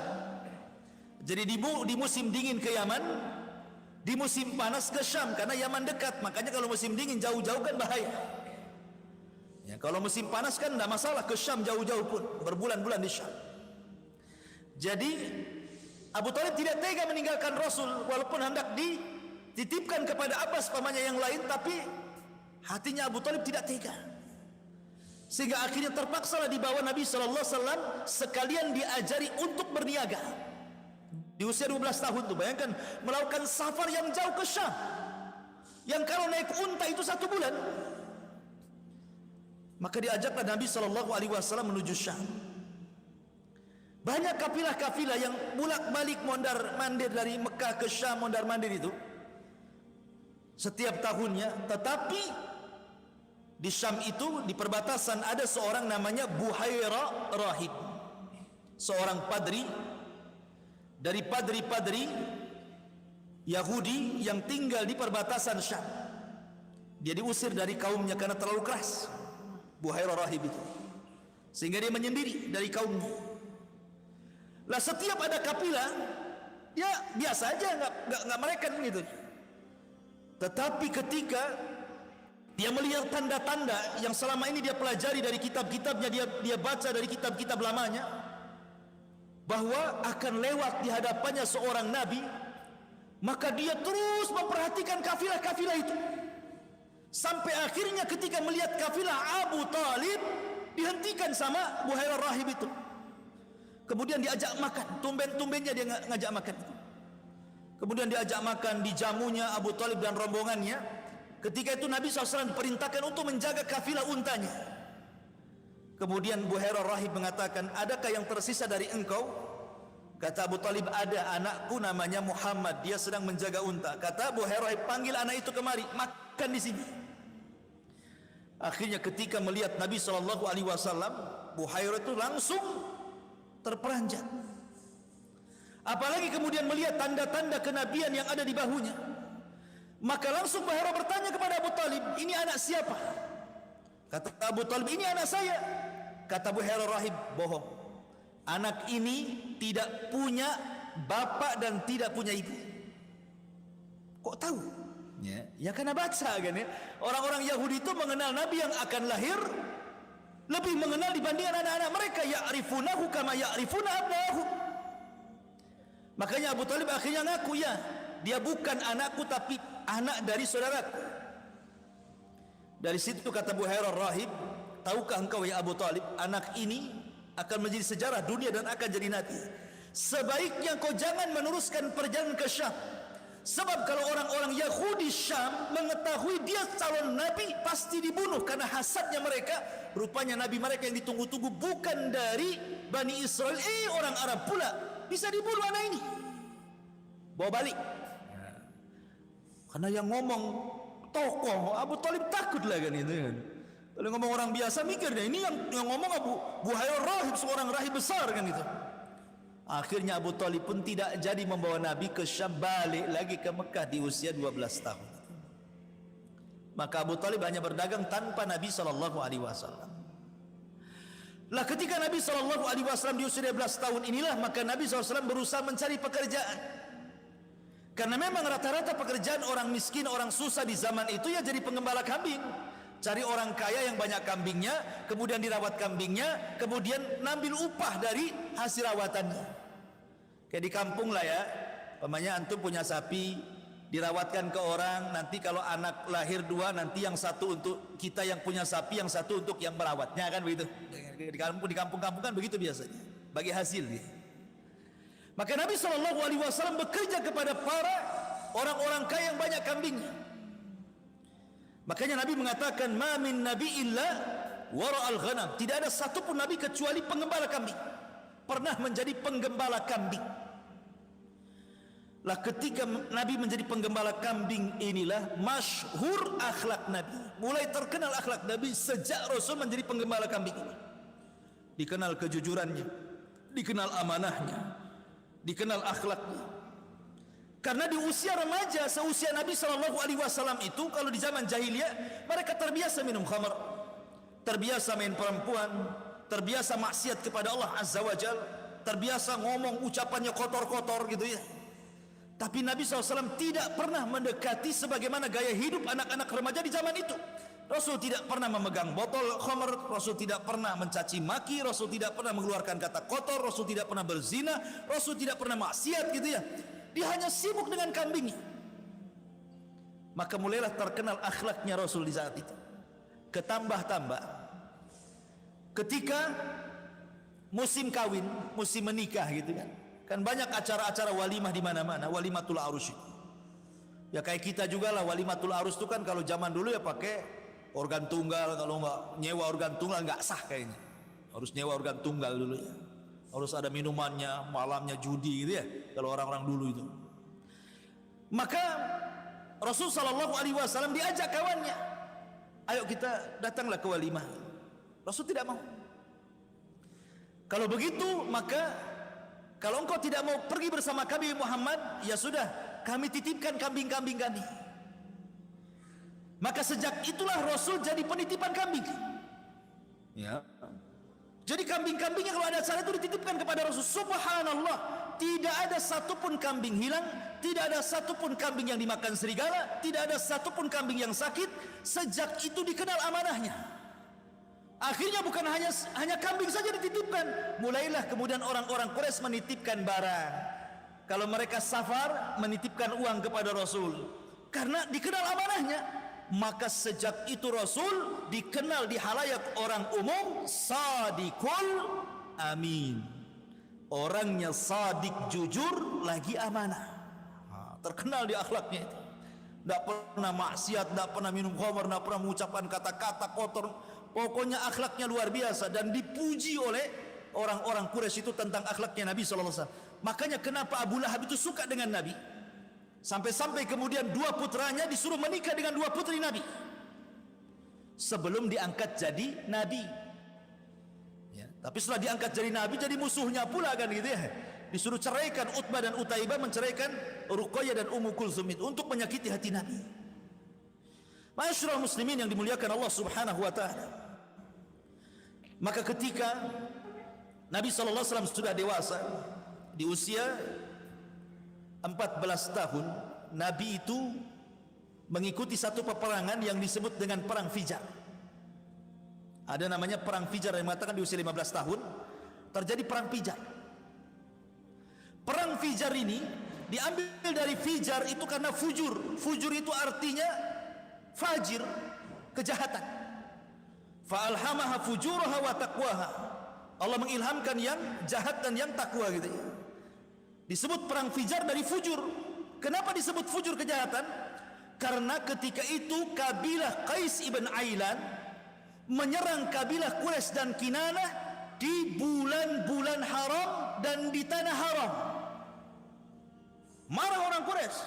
Jadi di musim dingin ke Yaman, di musim panas ke Syam, karena Yaman dekat. Makanya kalau musim dingin jauh-jauh kan bahaya ya. Kalau musim panas kan tidak masalah, ke Syam jauh-jauh pun, berbulan-bulan di Syam. Jadi Abu Talib tidak tega meninggalkan Rasul, walaupun hendak dititipkan kepada Abbas pamannya yang lain, tapi hatinya Abu Talib tidak tega, sehingga akhirnya terpaksalah dibawa Nabi SAW sekalian diajari untuk berniaga. Di usia 12 tahun tuh, bayangkan melakukan safar yang jauh ke Syam, yang kalau naik unta itu 1 bulan. Maka diajaklah Nabi SAW menuju Syam. Banyak kafilah-kafilah yang bolak-balik mondar-mandir dari Mekah ke Syam, mondar-mandir itu setiap tahunnya. Tetapi di Syam itu, di perbatasan, ada seorang namanya Buhaira Rahib, seorang padri dari padri-padri Yahudi yang tinggal di perbatasan Syam. Dia diusir dari kaumnya karena terlalu keras, Buhaira Rahib itu, sehingga dia menyendiri dari kaumnya. Lah setiap ada kapilah, ya biasa aja, nggak mereka gitu. Tetapi ketika dia melihat tanda-tanda yang selama ini dia pelajari dari kitab-kitabnya, dia baca dari kitab-kitab lamanya, bahwa akan lewat di hadapannya seorang nabi, maka dia terus memperhatikan kafilah-kafilah itu, sampai akhirnya ketika melihat kafilah Abu Talib dihentikan sama Buhaira Rahib itu. Kemudian diajak makan, tumben-tumbennya dia ngajak makan. Kemudian diajak makan, dijamunya Abu Talib dan rombongannya. Ketika itu Nabi SAW diperintahkan untuk menjaga kafilah untanya. Kemudian Buhaira Rahib mengatakan, adakah yang tersisa dari engkau? Kata Abu Talib, ada, anakku namanya Muhammad, dia sedang menjaga unta. Kata Buhaira Rahib, panggil anak itu kemari, makan di sini. Akhirnya ketika melihat Nabi SAW, Buhaira itu langsung terperanjat. Apalagi kemudian melihat tanda-tanda kenabian yang ada di bahunya, maka langsung Buhaira bertanya kepada Abu Talib, ini anak siapa? Kata Abu Talib, ini anak saya. Kata Buhaira Rahib, bohong, anak ini tidak punya bapak dan tidak punya ibu. Kok tahu? Ya karena baca kan ya. Orang-orang Yahudi itu mengenal Nabi yang akan lahir lebih mengenal dibandingkan anak-anak mereka. Ya'rifunahu kama ya'rifuna abna'ahum. Makanya Abu Talib akhirnya ngaku, ya, dia bukan anakku tapi anak dari saudaraku. Dari situ kata Buhaira Rahib, tahukah engkau ya Abu Talib, anak ini akan menjadi sejarah dunia dan akan jadi nabi. Sebaiknya kau jangan meneruskan perjalanan ke Syam, sebab kalau orang-orang Yahudi Syam mengetahui dia calon nabi, pasti dibunuh karena hasadnya mereka. Rupanya nabi mereka yang ditunggu-tunggu bukan dari Bani Israel, orang Arab pula. Bisa dibunuh anak ini, bawa balik. Karena yang ngomong tokoh, Abu Talib takut lah kan itu kan. Kalau ngomong orang biasa mikir deh, ini yang ngomong Buhaira Rahib, seorang rahib besar kan itu. Akhirnya Abu Talib pun tidak jadi membawa Nabi ke Syam, balik lagi ke Mekah di usia 12 tahun. Maka Abu Talib hanya berdagang tanpa Nabi SAW. Lah ketika Nabi SAW di usia 12 tahun inilah, maka Nabi SAW berusaha mencari pekerjaan. Karena memang rata-rata pekerjaan orang miskin, orang susah di zaman itu ya jadi pengembala kambing. Cari orang kaya yang banyak kambingnya, kemudian dirawat kambingnya, kemudian ngambil upah dari hasil rawatannya. Kayak di kampung lah ya, pamannya antum punya sapi, dirawatkan ke orang, nanti kalau anak lahir 2, nanti yang satu untuk kita yang punya sapi, yang satu untuk yang merawatnya, kan begitu. Di kampung-kampung kan begitu biasanya, bagi hasil dia. Maka Nabi SAW bekerja kepada para orang-orang kaya yang banyak kambingnya. Makanya Nabi mengatakan, ma min nabi illa wara'al ghanam. Tidak ada satupun nabi kecuali penggembala kambing, pernah menjadi penggembala kambing. Lah ketika Nabi menjadi penggembala kambing, inilah masyhur akhlak Nabi. Mulai terkenal akhlak Nabi sejak Rasul menjadi penggembala kambing ini. Dikenal kejujurannya, dikenal amanahnya, dikenal akhlaknya. Karena di usia remaja, seusia Nabi SAW itu, kalau di zaman jahiliyah, mereka terbiasa minum khamar, terbiasa main perempuan, terbiasa maksiat kepada Allah Azza wa Jal, terbiasa ngomong ucapannya kotor-kotor gitu ya. Tapi Nabi SAW tidak pernah mendekati sebagaimana gaya hidup anak-anak remaja di zaman itu. Rasul tidak pernah memegang botol khamar, Rasul tidak pernah mencaci maki, Rasul tidak pernah mengeluarkan kata kotor, Rasul tidak pernah berzina, Rasul tidak pernah maksiat gitu ya. Dia hanya sibuk dengan kambingnya. Maka mulailah terkenal akhlaknya Rasul di saat itu. Ketambah-tambah ketika musim kawin, musim menikah gitu kan. Kan banyak acara-acara walimah di mana-mana, walimatul arus itu. Ya kayak kita juga lah, walimatul arus itu kan kalau zaman dulu ya pakai organ tunggal, kalau nggak nyewa organ tunggal nggak sah kayaknya. Harus nyewa organ tunggal dulu ya. Harus ada minumannya, malamnya judi gitu ya. Kalau orang-orang dulu itu. Maka Rasul Shallallahu Alaihi Wasallam diajak kawannya, ayo kita datanglah ke walimah. Rasul tidak mau. Kalau begitu maka kalau engkau tidak mau pergi bersama kami Muhammad, ya sudah, kami titipkan kambing-kambing kami. Maka sejak itulah Rasul jadi penitipan kambing. Ya. Jadi kambing-kambingnya kalau ada acara itu dititipkan kepada Rasul. Subhanallah, tidak ada satupun kambing hilang, tidak ada satupun kambing yang dimakan serigala, tidak ada satupun kambing yang sakit. Sejak itu dikenal amanahnya. Akhirnya bukan hanya kambing saja dititipkan. Mulailah kemudian orang-orang Quraisy menitipkan barang. Kalau mereka safar, menitipkan uang kepada Rasul. Karena dikenal amanahnya. Maka sejak itu Rasul dikenal di halayak orang umum Sadiqul Amin. Orangnya sadik, jujur, lagi amanah. Terkenal di akhlaknya itu. Tidak pernah maksiat, tidak pernah minum khamar, tidak pernah mengucapkan kata-kata kotor. Pokoknya akhlaknya luar biasa dan dipuji oleh orang-orang Quraisy itu tentang akhlaknya Nabi SAW. Makanya kenapa Abu Lahab itu suka dengan Nabi, sampai-sampai kemudian dua putranya disuruh menikah dengan dua putri Nabi sebelum diangkat jadi Nabi ya. Tapi setelah diangkat jadi Nabi, jadi musuhnya pula kan gitu ya. Disuruh ceraikan Utbah dan Utaibah, menceraikan Ruqayyah dan Ummu Kulsum itu untuk menyakiti hati Nabi. Ma'asyiral muslimin yang dimuliakan Allah Subhanahu wa taala. Maka ketika Nabi SAW sudah dewasa, di usia 14 tahun, Nabi itu mengikuti satu peperangan yang disebut dengan Perang Fijar. Ada namanya Perang Fijar yang mengatakan di usia 15 tahun terjadi Perang Fijar. Perang Fijar ini diambil dari Fijar itu karena fujur. Fujur itu artinya fajir, kejahatan. Fa'alhamaha fujuraha wa taqwaha. Allah mengilhamkan yang jahat dan yang takwa gitu ya. Disebut perang Fijar dari fujur. Kenapa disebut fujur, kejahatan? Karena ketika itu kabilah Qais ibn Ailan menyerang kabilah Quraisy dan Kinanah di bulan-bulan haram dan di tanah haram. Marah orang Quraisy.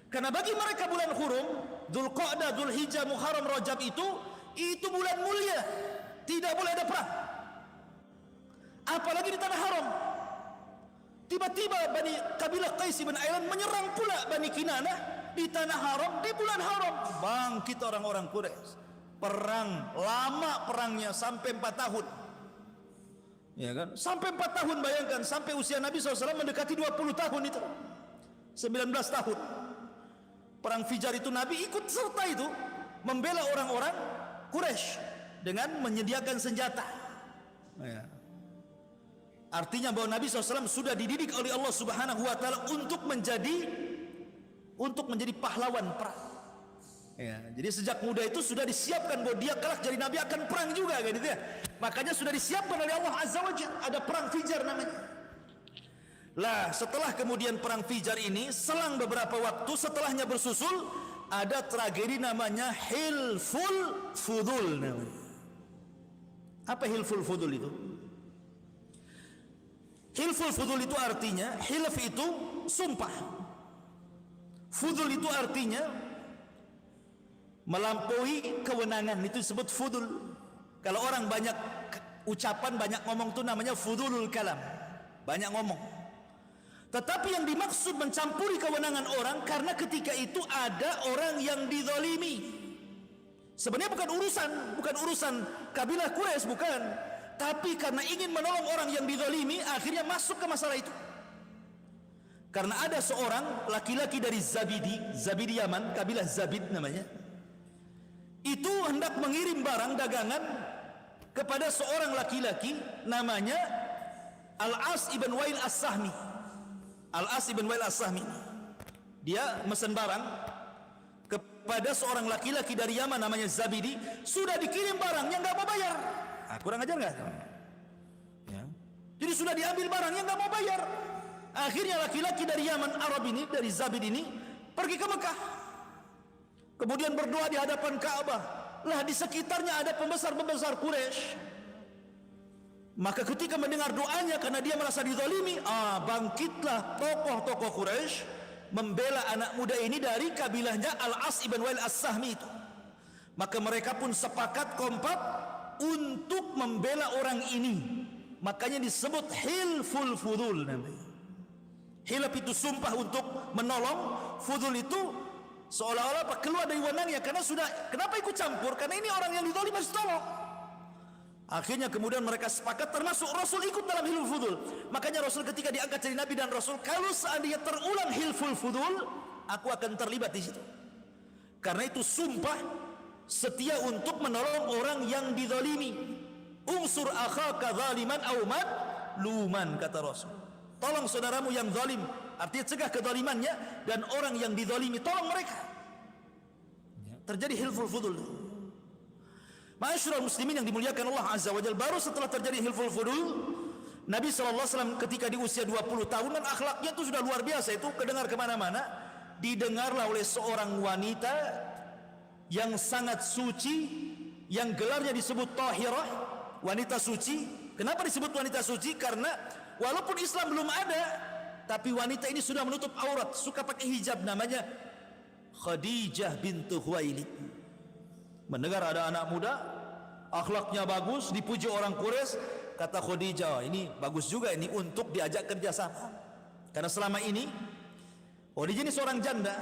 Karena bagi mereka bulan hurum, Dzulqa'dah, Dzulhijjah, Muharram, Rajab itu bulan mulia, tidak boleh ada perang. Apalagi di tanah haram. Tiba-tiba kabilah Qais bin Ailan menyerang pula Bani Kinanah di tanah haram, di bulan haram. Bangkit orang-orang Quraisy. Perang, lama perangnya sampai 4 tahun. Ya kan? Sampai 4 tahun, bayangkan, sampai usia Nabi SAW mendekati 20 tahun itu. 19 tahun. Perang Fijar itu Nabi ikut serta itu, membela orang-orang Quraisy dengan menyediakan senjata. Ya. Artinya bahwa Nabi SAW sudah dididik oleh Allah Subhanahu wa taala untuk menjadi pahlawan perang. Ya, jadi sejak muda itu sudah disiapkan bahwa dia kelak jadi Nabi akan perang juga kan gitu ya. Makanya sudah disiapkan oleh Allah Azza wa Jalla, ada perang Fijar namanya. Lah, setelah kemudian perang Fijar ini, selang beberapa waktu setelahnya bersusul ada tragedi namanya Hilful Fudul namanya. Apa hilful fudul itu? Hilful fudul itu artinya, hilf itu sumpah, fudul itu artinya melampaui kewenangan, itu disebut fudul. Kalau orang banyak ucapan, banyak ngomong itu namanya fudulul kalam, banyak ngomong. Tetapi yang dimaksud mencampuri kewenangan orang, karena ketika itu ada orang yang dizalimi. Sebenarnya bukan urusan kabilah Quraisy, bukan. Tapi karena ingin menolong orang yang dizalimi, akhirnya masuk ke masalah itu. Karena ada seorang laki-laki dari Zabidi Yaman, kabilah Zabid namanya. Itu hendak mengirim barang dagangan kepada seorang laki-laki namanya Al-As ibn Wail As-Sahmi. Al-As ibn Wail As-Sahmi, dia mesen barang kepada seorang laki-laki dari Yaman namanya Zabidi. Sudah dikirim barangnya, nggak mau bayar. Kurang ajar nggak? Ya. Jadi sudah diambil barangnya, nggak mau bayar. Akhirnya laki-laki dari Yaman Arab ini, dari Zabid ini, pergi ke Mekah. Kemudian berdoa di hadapan Ka'bah. Lah di sekitarnya ada pembesar-pembesar Quraisy. Maka ketika mendengar doanya, karena dia merasa dizalimi, bangkitlah tokoh-tokoh Quraisy membela anak muda ini dari kabilahnya Al-As ibn Wail As-Sahmi itu. Maka mereka pun sepakat kompak untuk membela orang ini. Makanya disebut hilful fudul namanya. Hilaf itu sumpah untuk menolong, fudul itu seolah-olah keluar dari wewenangnya, karena sudah, kenapa ikut campur? Karena ini orang yang dizalimi harus tolong. Akhirnya kemudian mereka sepakat, termasuk Rasul ikut dalam hilful fudul. Makanya Rasul ketika diangkat jadi Nabi dan Rasul, kalau seandainya terulang hilful fudul, aku akan terlibat di situ. Karena itu sumpah setia untuk menolong orang yang dizalimi. Unsur akhaka zaliman aw madluman, kata Rasul. Tolong saudaramu yang zalim, artinya cegah kezalimannya, dan orang yang dizalimi tolong mereka. Terjadi hilful fudul. Ma'asyiral muslimin yang dimuliakan Allah Azza wa Jalla, baru setelah terjadi hilful fudul, Nabi SAW ketika di usia 20 tahun, dan akhlaknya itu sudah luar biasa, itu kedengar kemana-mana. Didengarlah oleh seorang wanita yang sangat suci, yang gelarnya disebut Tahirah, wanita suci. Kenapa disebut wanita suci? Karena walaupun Islam belum ada, tapi wanita ini sudah menutup aurat, suka pakai hijab, namanya Khadijah bintu Khuwailid. Mendengar ada anak muda, akhlaknya bagus, dipuji orang Quraisy, kata Khadijah, ini bagus juga ini untuk diajak kerjasama. Karena selama ini Khadijah ini seorang janda,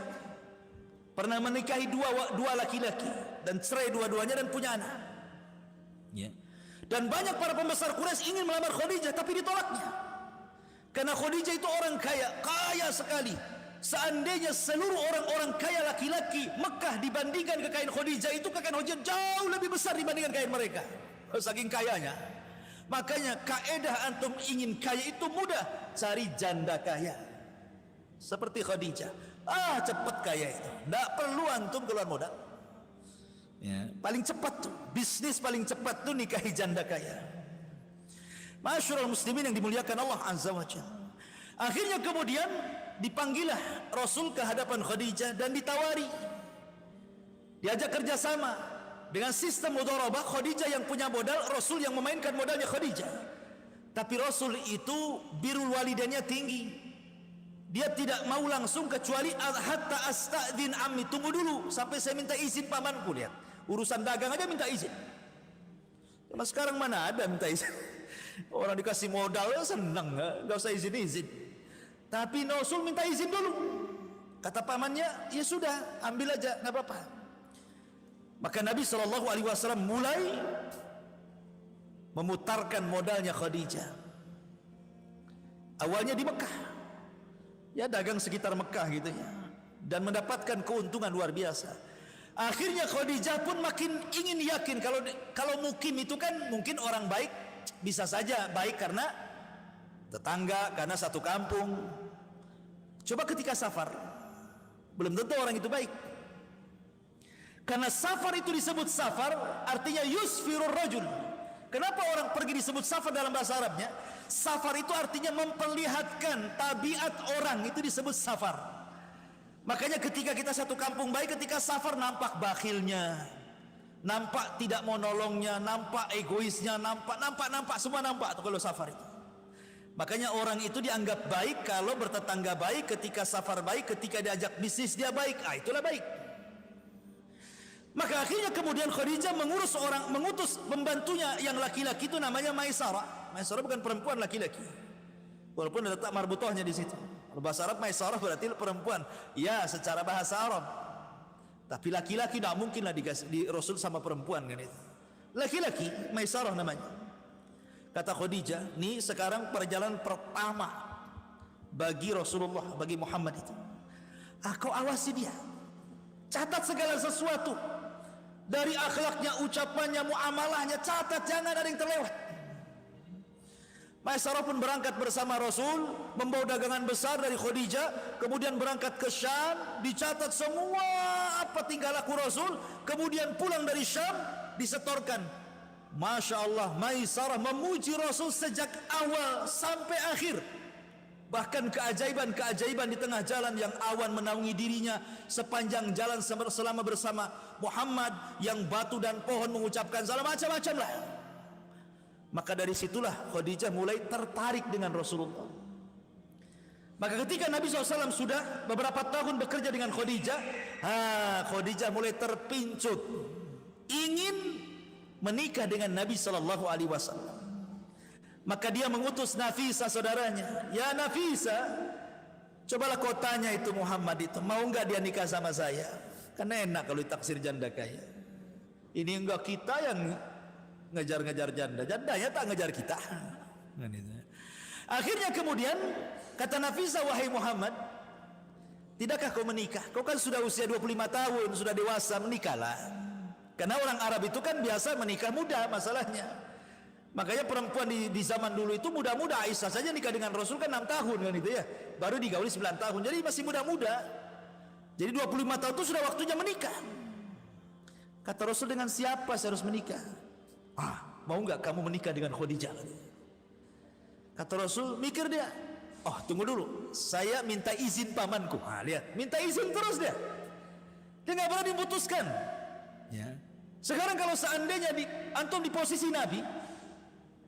pernah menikahi dua laki-laki dan cerai dua-duanya dan punya anak. Ya. Dan banyak para pembesar Quraisy ingin melamar Khadijah, tapi ditolaknya. Karena Khadijah itu orang kaya, kaya sekali. Seandainya seluruh orang-orang kaya laki-laki Mekah dibandingkan kekayaan Khadijah, itu kekayaan Khadijah jauh lebih besar dibandingkan kekayaan mereka. Saking kayanya. Makanya kaedah antum ingin kaya itu mudah, cari janda kaya seperti Khadijah. Cepat kaya itu, tidak perlu antum keluar modal. Ya, paling cepat tuh, bisnis paling cepat tuh nikahi janda kaya. Ma'asyiral muslimin yang dimuliakan Allah Azza wa Jalla. Akhirnya kemudian dipanggillah Rasul ke hadapan Khadijah dan ditawari, diajak kerjasama dengan sistem mudharabah. Khadijah yang punya modal, Rasul yang memainkan modalnya Khadijah. Tapi Rasul itu birrul walidainnya tinggi. Dia tidak mau langsung, kecuali hatta astadzin ammi, tunggu dulu sampai saya minta izin pamanku. Lihat, urusan dagang aja minta izin. Mas sekarang mana ada minta izin? Orang dikasih modal ya senang, nggak usah izin-izin. Tapi Rasul minta izin dulu. Kata pamannya, ya sudah, ambil aja, nggak apa-apa. Maka Nabi SAW mulai memutarkan modalnya Khadijah. Awalnya di Mekah, ya dagang sekitar Mekah gitu ya, dan mendapatkan keuntungan luar biasa. Akhirnya Khadijah pun makin ingin yakin kalau mukim itu kan mungkin orang baik, bisa saja baik karena tetangga, karena satu kampung. Coba ketika safar, belum tentu orang itu baik. Karena safar itu disebut safar, artinya yusfirur rajul. Kenapa orang pergi disebut safar dalam bahasa Arabnya? Safar itu artinya memperlihatkan tabiat orang, itu disebut safar. Makanya ketika kita satu kampung baik, ketika safar nampak bakhilnya, nampak tidak mau nolongnya, nampak egoisnya, nampak semua nampak tuh kalau safar itu. Makanya orang itu dianggap baik kalau bertetangga baik, ketika safar baik, ketika diajak bisnis dia baik. Itulah baik. Maka akhirnya kemudian Khadijah mengutus pembantunya yang laki-laki itu namanya Maisarah. Maisarah bukan perempuan, laki-laki. Walaupun ada letak marbutohnya di situ. Bahasa Arab Maisarah berarti perempuan. Ya, secara bahasa Arab. Tapi laki-laki tidak mungkinlah di Rasul sama perempuan kan itu. Laki-laki, Maisarah namanya. Kata Khadijah, ini sekarang perjalanan pertama bagi Rasulullah, bagi Muhammad itu. Kau awasi dia. Catat segala sesuatu. Dari akhlaknya, ucapannya, muamalahnya, catat, jangan ada yang terlewat. Maisarah pun berangkat bersama Rasul, membawa dagangan besar dari Khadijah, kemudian berangkat ke Syam, dicatat semua apa tingkah laku Rasul, kemudian pulang dari Syam, disetorkan. Masya Allah, Maisarah memuji Rasul sejak awal sampai akhir. Bahkan keajaiban-keajaiban di tengah jalan yang awan menaungi dirinya sepanjang jalan selama bersama Muhammad, yang batu dan pohon mengucapkan salam, macam-macam lah. Maka dari situlah Khadijah mulai tertarik dengan Rasulullah. Maka ketika Nabi SAW sudah beberapa tahun bekerja dengan Khadijah, Khadijah mulai terpincut ingin menikah dengan Nabi SAW. Maka dia mengutus Nafisa saudaranya, ya Nafisa, cobalah kau tanya itu Muhammad itu, mau enggak dia nikah sama saya? Karena enak kalau ditaksir janda kaya. Ini enggak kita yang ngejar-ngejar janda, jandanya tak ngejar kita. Akhirnya kemudian kata Nafisa, wahai Muhammad, tidakkah kau menikah? Kau kan sudah usia 25 tahun, sudah dewasa, menikahlah. Karena orang Arab itu kan biasa menikah muda masalahnya. Makanya perempuan di zaman dulu itu muda-muda. Aisyah saja nikah dengan Rasul kan 6 tahun kan itu ya. Baru digauli 9 tahun. Jadi masih muda-muda. Jadi 25 tahun itu sudah waktunya menikah. Kata Rasul, dengan siapa saya harus menikah? Mau enggak kamu menikah dengan Khadijah? Kata Rasul, mikir dia. Tunggu dulu, saya minta izin pamanku. Lihat, minta izin terus dia. Dia nggak pernah diputuskan. Ya. Sekarang kalau seandainya antum di posisi Nabi,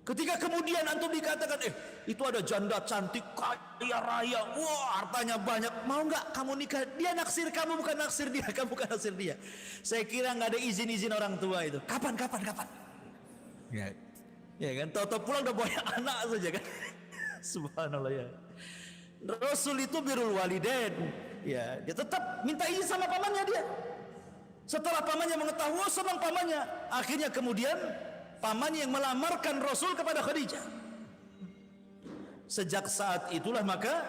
ketika kemudian antum dikatakan, itu ada janda cantik, kaya raya, wah hartanya banyak, mau nggak kamu nikah? Dia naksir kamu, bukan naksir dia, kamu bukan naksir dia. Saya kira nggak ada izin-izin orang tua itu. Kapan? Ya kan, tahu-tahu pulang udah banyak anak saja kan. Subhanallah ya. Rasul itu birrul walidain. Ya, dia tetap minta izin sama pamannya dia. Setelah pamannya mengetahui, senang pamannya. Akhirnya kemudian pamannya yang melamarkan Rasul kepada Khadijah. Sejak saat itulah maka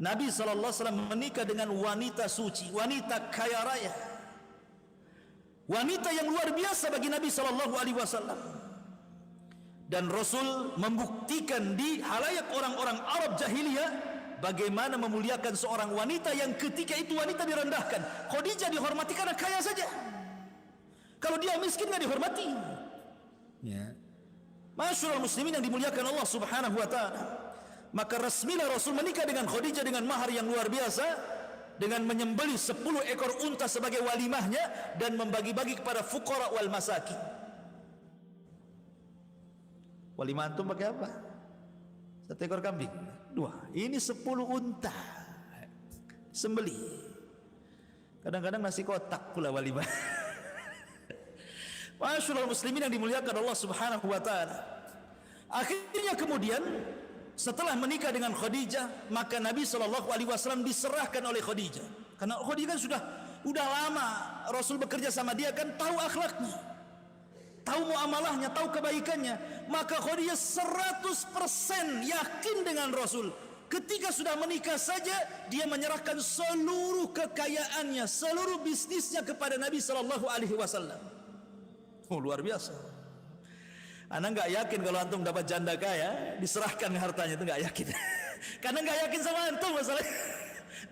Nabi SAW menikah dengan wanita suci, wanita kaya raya, wanita yang luar biasa bagi Nabi SAW. Dan Rasul membuktikan di halayak orang-orang Arab jahiliyah bagaimana memuliakan seorang wanita yang ketika itu wanita direndahkan. Khadijah dihormati karena kaya saja. Kalau dia miskin nggak dihormati. Ya. Masyaallah muslimin yang dimuliakan Allah Subhanahu wa taala. Maka resmilah Rasul menikah dengan Khadijah dengan mahar yang luar biasa, dengan menyembelih 10 ekor unta sebagai walimahnya dan membagi-bagi kepada fuqara wal masakin. Walimah antum pakai apa? 1 ekor kambing, 2. Ini 10 unta sembelih. Kadang-kadang nasi kotak pula walimah. Masyaallah muslimin yang dimuliakan Allah Subhanahu wa taala. Akhirnya kemudian setelah menikah dengan Khadijah, maka Nabi SAW diserahkan oleh Khadijah. Karena Khadijah kan sudah lama Rasul bekerja sama dia, kan tahu akhlaknya, tahu muamalahnya, tahu kebaikannya. Maka Khadijah 100% yakin dengan Rasul. Ketika sudah menikah saja, dia menyerahkan seluruh kekayaannya, seluruh bisnisnya kepada Nabi SAW. Luar biasa. Anda nggak yakin kalau antum dapat janda kaya, diserahkan hartanya, itu nggak yakin. Karena nggak yakin sama antum masalahnya.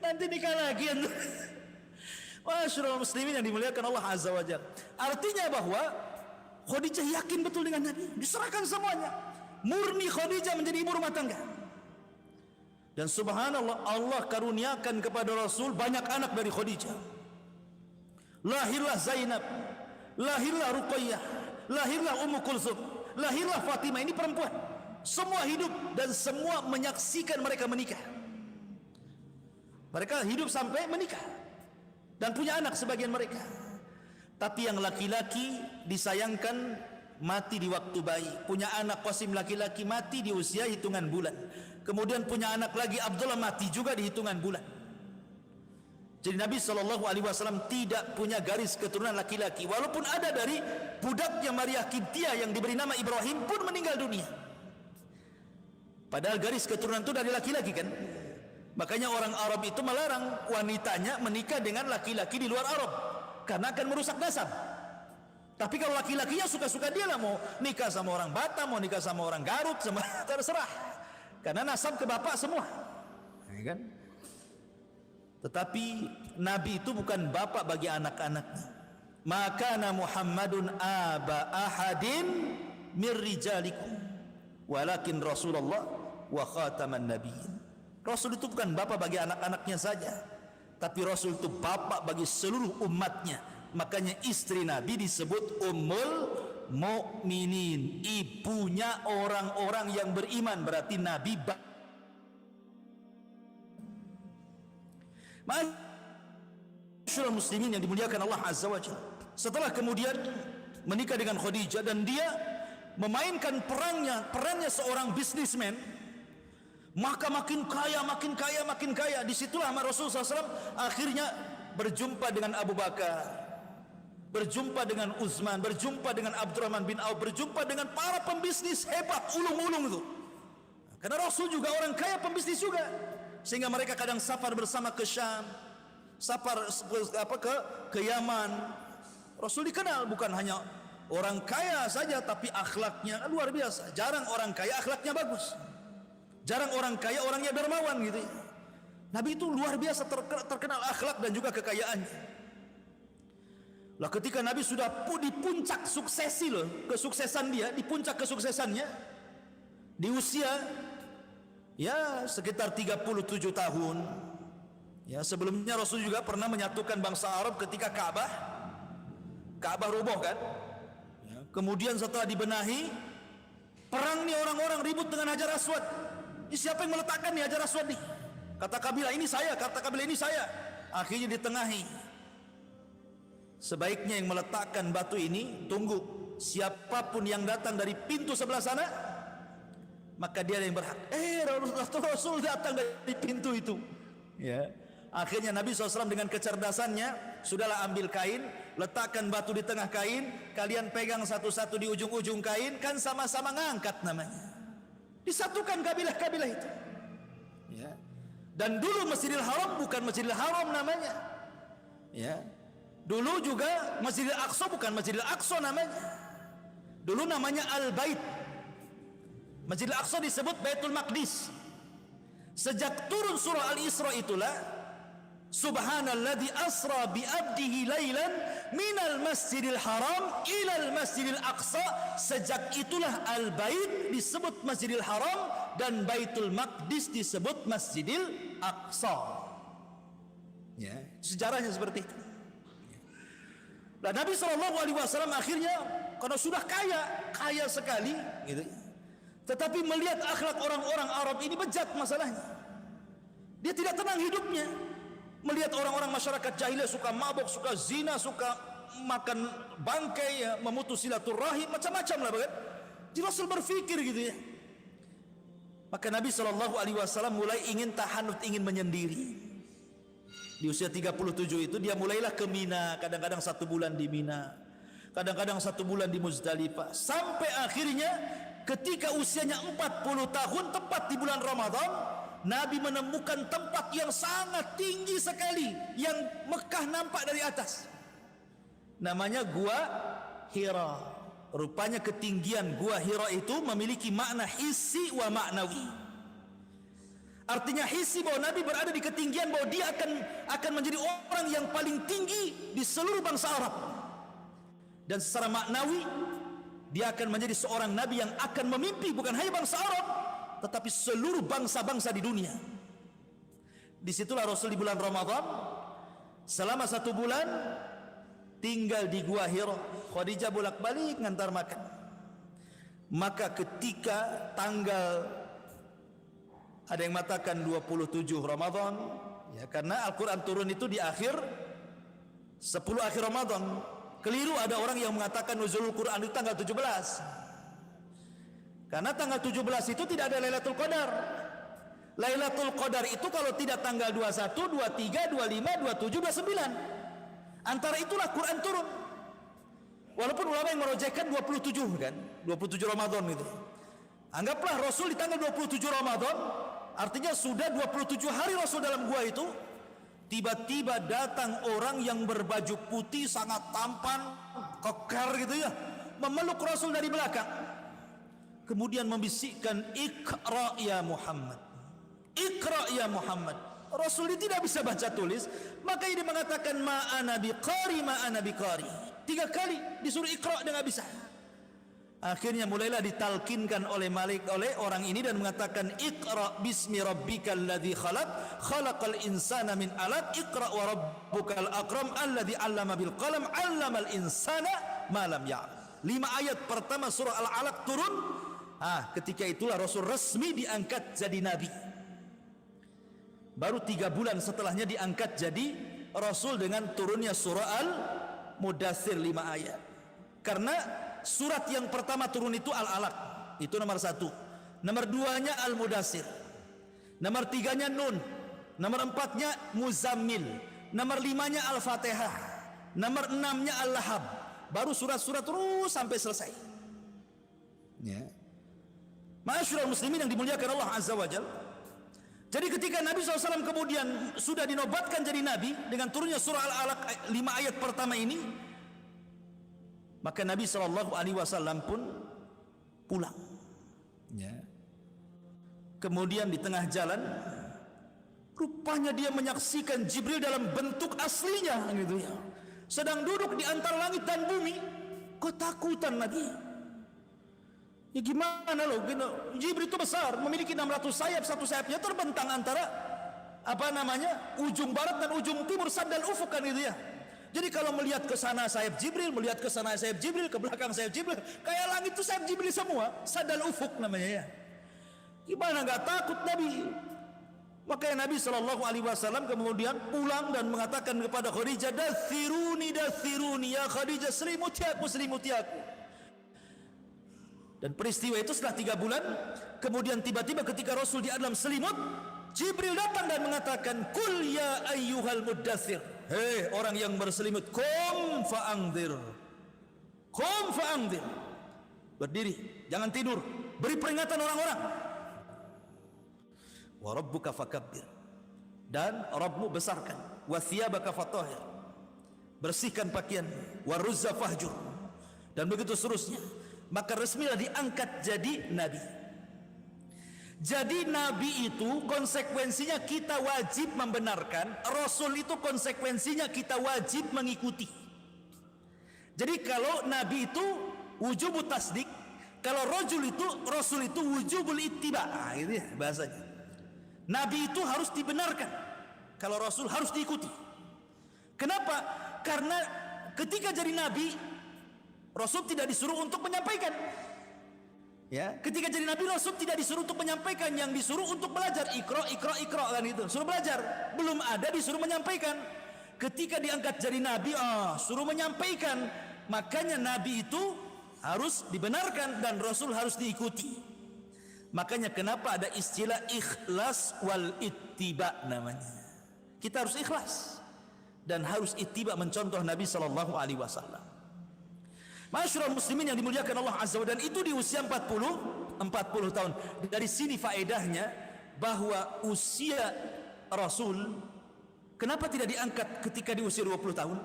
Nanti nikah lagi antum. Masyaallah muslimin yang dimuliakan Allah Azza wa Jalla. Artinya bahwa Khadijah yakin betul dengan Nabi, diserahkan semuanya. Murni Khadijah menjadi ibu rumah tangga. Dan subhanallah, Allah karuniakan kepada Rasul banyak anak dari Khadijah. Lahirlah Zainab, lahirlah Ruqayyah, lahirlah Ummu Kulsum, lahirlah Fatimah. Ini perempuan, semua hidup dan semua menyaksikan mereka menikah. Mereka hidup sampai menikah dan punya anak sebagian mereka. Tapi yang laki-laki disayangkan mati di waktu bayi. Punya anak Qasim laki-laki mati di usia hitungan bulan. Kemudian punya anak lagi Abdullah mati juga di hitungan bulan. Jadi Nabi SAW tidak punya garis keturunan laki-laki. Walaupun ada dari budaknya Maria Qibtiyah yang diberi nama Ibrahim pun meninggal dunia. Padahal garis keturunan itu dari laki-laki kan. Makanya orang Arab itu melarang wanitanya menikah dengan laki-laki di luar Arab, karena akan merusak nasab. Tapi kalau laki-lakinya suka-suka dia lah, mau nikah sama orang Batam, mau nikah sama orang Garut, sama terserah, karena nasab ke bapak semua, ya kan? Tetapi Nabi itu bukan bapak bagi anak-anaknya. Maka Muhammadun aba ahadin mir rijalikum, walakin Rasulullah wa khataman nabiyyin. Rasul itu bukan bapak bagi anak-anaknya saja, tapi Rasul itu bapak bagi seluruh umatnya. Makanya istri Nabi disebut Ummul Mukminin, ibunya orang-orang yang beriman. Berarti Nabi Masyaallah muslimin yang dimuliakan Allah Azza wa Jalla. Setelah kemudian menikah dengan Khadijah dan dia memainkan perannya seorang bisnismen, maka makin kaya, makin kaya, makin kaya. Disitulah Rasulullah SAW akhirnya berjumpa dengan Abu Bakar, berjumpa dengan Utsman, berjumpa dengan Abdurrahman bin Auf, berjumpa dengan para pembisnis hebat, ulung-ulung itu. Karena Rasul juga orang kaya, pembisnis juga, sehingga mereka kadang safar bersama ke Syam, safar ke Yaman. Rasul dikenal bukan hanya orang kaya saja, tapi akhlaknya luar biasa. Jarang orang kaya akhlaknya bagus. Jarang orang kaya orangnya dermawan gitu. Nabi itu luar biasa terkenal akhlak dan juga kekayaannya. Lah ketika Nabi sudah di puncak suksesi loh, kesuksesan dia, di puncak kesuksesannya, di usia ya sekitar 37 tahun. Ya, sebelumnya Rasul juga pernah menyatukan bangsa Arab ketika Ka'bah roboh kan. Ya, kemudian setelah dibenahi, perang nih, orang-orang ribut dengan Hajar Aswad. Ini siapa yang meletakkan nih Hajar Aswad nih? Kata kabilah ini saya, kata kabilah ini saya. Akhirnya ditengahi. Sebaiknya yang meletakkan batu ini, tunggu siapapun yang datang dari pintu sebelah sana, maka dia yang berhak. Rasul datang dari pintu itu. Ya. Akhirnya Nabi SAW dengan kecerdasannya, sudahlah ambil kain, letakkan batu di tengah kain, kalian pegang satu-satu di ujung-ujung kain, kan sama-sama ngangkat namanya. Disatukan kabilah-kabilah itu. Ya. Dan dulu Masjidil Haram bukan Masjidil Haram namanya. Ya. Dulu juga Masjidil Aqsa bukan Masjidil Aqsa namanya. Dulu namanya Al-Bait. Masjidil Aqsa disebut Baitul Maqdis. Sejak turun surah Al-Isra itulah Subhanalladzi asra bi abdihi lailan minal masjidil haram ilal masjidil aqsa. Sejak itulah Al-Bait disebut Masjidil Haram dan Baitul Maqdis disebut Masjidil Aqsa. Ya, sejarahnya seperti itu. Nah, Nabi SAW akhirnya karena sudah kaya sekali gitu, tetapi melihat akhlak orang-orang Arab ini bejat masalahnya. Dia tidak tenang hidupnya. Melihat orang-orang masyarakat jahiliyah suka mabuk, suka zina, suka makan bangkai, ya, memutus silaturahim, macam-macam lah kan. Jadi Rasul berfikir gitu ya. Maka Nabi SAW mulai ingin tahanut, ingin menyendiri. Di usia 37 itu dia mulailah ke Mina, kadang-kadang 1 bulan di Mina, kadang-kadang 1 bulan di Muzdalifah, sampai akhirnya ketika usianya 40 tahun tepat di bulan Ramadan, Nabi menemukan tempat yang sangat tinggi sekali yang Mekah nampak dari atas. Namanya Gua Hira. Rupanya ketinggian Gua Hira itu memiliki makna hissi wa maknawi. Artinya hissi bahwa Nabi berada di ketinggian, bahwa dia akan menjadi orang yang paling tinggi di seluruh bangsa Arab. Dan secara maknawi dia akan menjadi seorang Nabi yang akan memimpi bukan hanya bangsa Arab, tetapi seluruh bangsa-bangsa di dunia. Disitulah Rasul di bulan Ramadan selama 1 bulan tinggal di Gua Hira. Khadijah bolak-balik ngantar makan. Maka ketika tanggal, ada yang mengatakan 27 Ramadan, ya, karena Al-Quran turun itu di akhir 10 akhir Ramadan. Keliru ada orang yang mengatakan nuzulul Quran itu tanggal 17. Karena tanggal 17 itu tidak ada Lailatul Qadar. Lailatul Qadar itu kalau tidak tanggal 21, 23, 25, 27, 29. Antara itulah Quran turun. Walaupun ulama yang merojekkan 27 kan, 27 Ramadan itu. Anggaplah Rasul di tanggal 27 Ramadan, artinya sudah 27 hari Rasul dalam gua itu. Tiba-tiba datang orang yang berbaju putih sangat tampan, kekar gitu ya, memeluk Rasul dari belakang. Kemudian membisikkan, "Iqra ya Muhammad. Iqra ya Muhammad." Rasul ini tidak bisa baca tulis, maka ini mengatakan ma'ana biqari, ma'ana biqari. 3 kali disuruh Iqra dan tidak bisa. Akhirnya mulailah ditalkinkan oleh orang ini dan mengatakan, "Iqra bismi rabbikal ladzi khalaq, khalaqal insana min 'alaq, Iqra wa rabbukal akram alladzi 'allama bil qalam, 'allamal insana ma lam ya'lam." 5 ayat pertama surah Al-Alaq turun. Ketika itulah Rasul resmi diangkat jadi nabi. Baru 3 bulan setelahnya diangkat jadi Rasul dengan turunnya surah Al-Mudaththir 5 ayat. Karena surat yang pertama turun itu Al-Alaq, itu nomor 1. Nomor 2-nya Al-Mudaththir. Nomor 3-nya Nun. Nomor 4-nya Muzammil. Nomor 5-nya Al-Fatihah. Nomor 6-nya Al-Lahab. Baru surat-surat terus sampai selesai. Ya. Ma'asyiral muslimin yang dimuliakan Allah Azza wa Jalla. Jadi ketika Nabi SAW kemudian sudah dinobatkan jadi Nabi dengan turunnya surah Al-Alaq 5 ayat pertama ini, maka Nabi SAW pun pulang. Ya. Kemudian di tengah jalan, rupanya dia menyaksikan Jibril dalam bentuk aslinya, gitu ya, sedang duduk di antara langit dan bumi. Ketakutan Nabi. Ya gimana loh, Jibril itu besar, memiliki 600 sayap, satu sayapnya terbentang antara ujung barat dan ujung timur, sadal ufuk kan gitu ya. Jadi kalau melihat ke sana sayap Jibril, melihat ke sana sayap Jibril, ke belakang sayap Jibril, kayak langit itu sayap Jibril semua, sadal ufuk namanya ya. Gimana nggak takut Nabi? Makanya Nabi SAW kemudian pulang dan mengatakan kepada Khadijah, "Dathiruni, dathiruni ya Khadijah, selimuti aku, selimuti aku." Dan peristiwa itu setelah 3 bulan, kemudian tiba-tiba ketika Rasul di dalam selimut, Jibril datang dan mengatakan, "Qul ya ayyuhal muddathir." Hei orang yang berselimut, "Qum fa'angdir." Qum fa'angdir. Berdiri, jangan tidur. Beri peringatan orang-orang. Wa rabbuka fakabbir. Dan Rabbmu besarkan. Wa thiyabaka fatahhir. Bersihkan pakaianmu. Wa ruzza fahjur. Dan begitu seterusnya. Maka resmilah diangkat jadi Nabi. Jadi Nabi itu konsekuensinya kita wajib membenarkan, Rasul itu konsekuensinya kita wajib mengikuti. Jadi kalau Nabi itu wujubut tasdik, kalau Rasul itu wujubul ittiba, gitu ya bahasanya. Nabi itu harus dibenarkan, kalau Rasul harus diikuti. Kenapa? Karena ketika jadi Nabi, Rasul tidak disuruh untuk menyampaikan. Ya, ketika jadi Nabi, Rasul tidak disuruh untuk menyampaikan, yang disuruh untuk belajar. Iqra, iqra, iqra kan itu. Suruh belajar. Belum ada disuruh menyampaikan. Ketika diangkat jadi Nabi, suruh menyampaikan. Makanya Nabi itu harus dibenarkan dan Rasul harus diikuti. Makanya kenapa ada istilah ikhlas wal ittiba namanya. Kita harus ikhlas dan harus ittiba mencontoh Nabi SAW. Masyarul muslimin yang dimuliakan Allah Azza wa Jalla, dan itu di usia 40 tahun. Dari sini faedahnya bahwa usia Rasul kenapa tidak diangkat ketika di usia 20 tahun?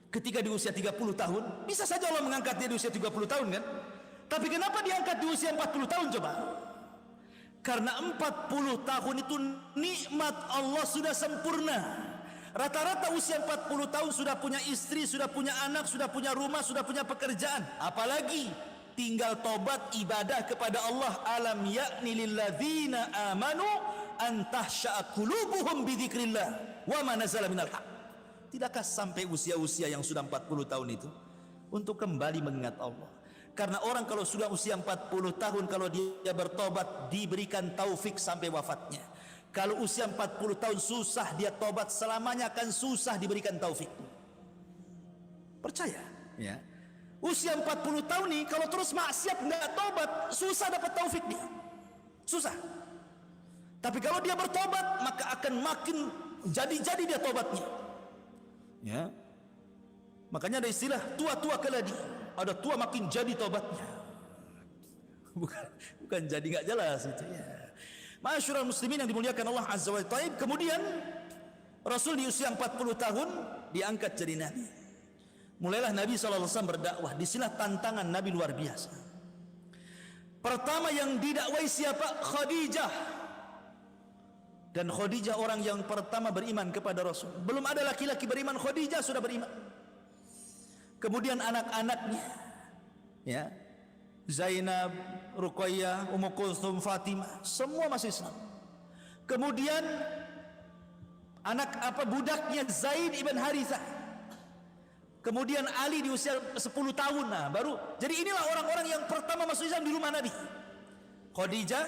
Ketika di usia 30 tahun, bisa saja Allah mengangkat dia di usia 30 tahun kan? Tapi kenapa diangkat di usia 40 tahun coba? Karena 40 tahun itu nikmat Allah sudah sempurna. Rata-rata usia 40 tahun sudah punya istri, sudah punya anak, sudah punya rumah, sudah punya pekerjaan. Apalagi tinggal tobat ibadah kepada Allah. Alam ya'ni lilladzina amanu an tahsha'a qulubuhum bidzikrillah wa ma nazala minal haq. Tidakkah sampai usia-usia yang sudah 40 tahun itu untuk kembali mengingat Allah? Karena orang kalau sudah usia 40 tahun, kalau dia bertobat diberikan taufik sampai wafatnya. Kalau usia 40 tahun susah dia tobat, selamanya akan susah diberikan taufik. Percaya ya. Usia 40 tahun nih kalau terus maksiat nggak tobat, susah dapat taufik dia. Susah. Tapi kalau dia bertobat, maka akan makin jadi dia tobatnya. Ya. Makanya ada istilah tua-tua keladi. Ada tua makin jadi tobatnya. Bukan jadi nggak jelas itu ya. Ma'asyiral muslimin yang dimuliakan Allah Azza wa Jalla. Kemudian Rasul di usia 40 tahun diangkat jadi nabi. Mulailah Nabi SAW berdakwah. Disinilah tantangan Nabi luar biasa. Pertama yang didakwai siapa? Khadijah. Dan Khadijah orang yang pertama beriman kepada Rasul. Belum ada laki-laki beriman, Khadijah sudah beriman. Kemudian anak-anaknya, ya, Zainab, Ruqayyah, Ummu Kulthum, Fatimah, semua masuk Islam. Kemudian budaknya Zaid ibn Harithah. Kemudian Ali di usia 10 tahun, nah baru. Jadi inilah orang-orang yang pertama masuk Islam di rumah Nabi. Khadijah,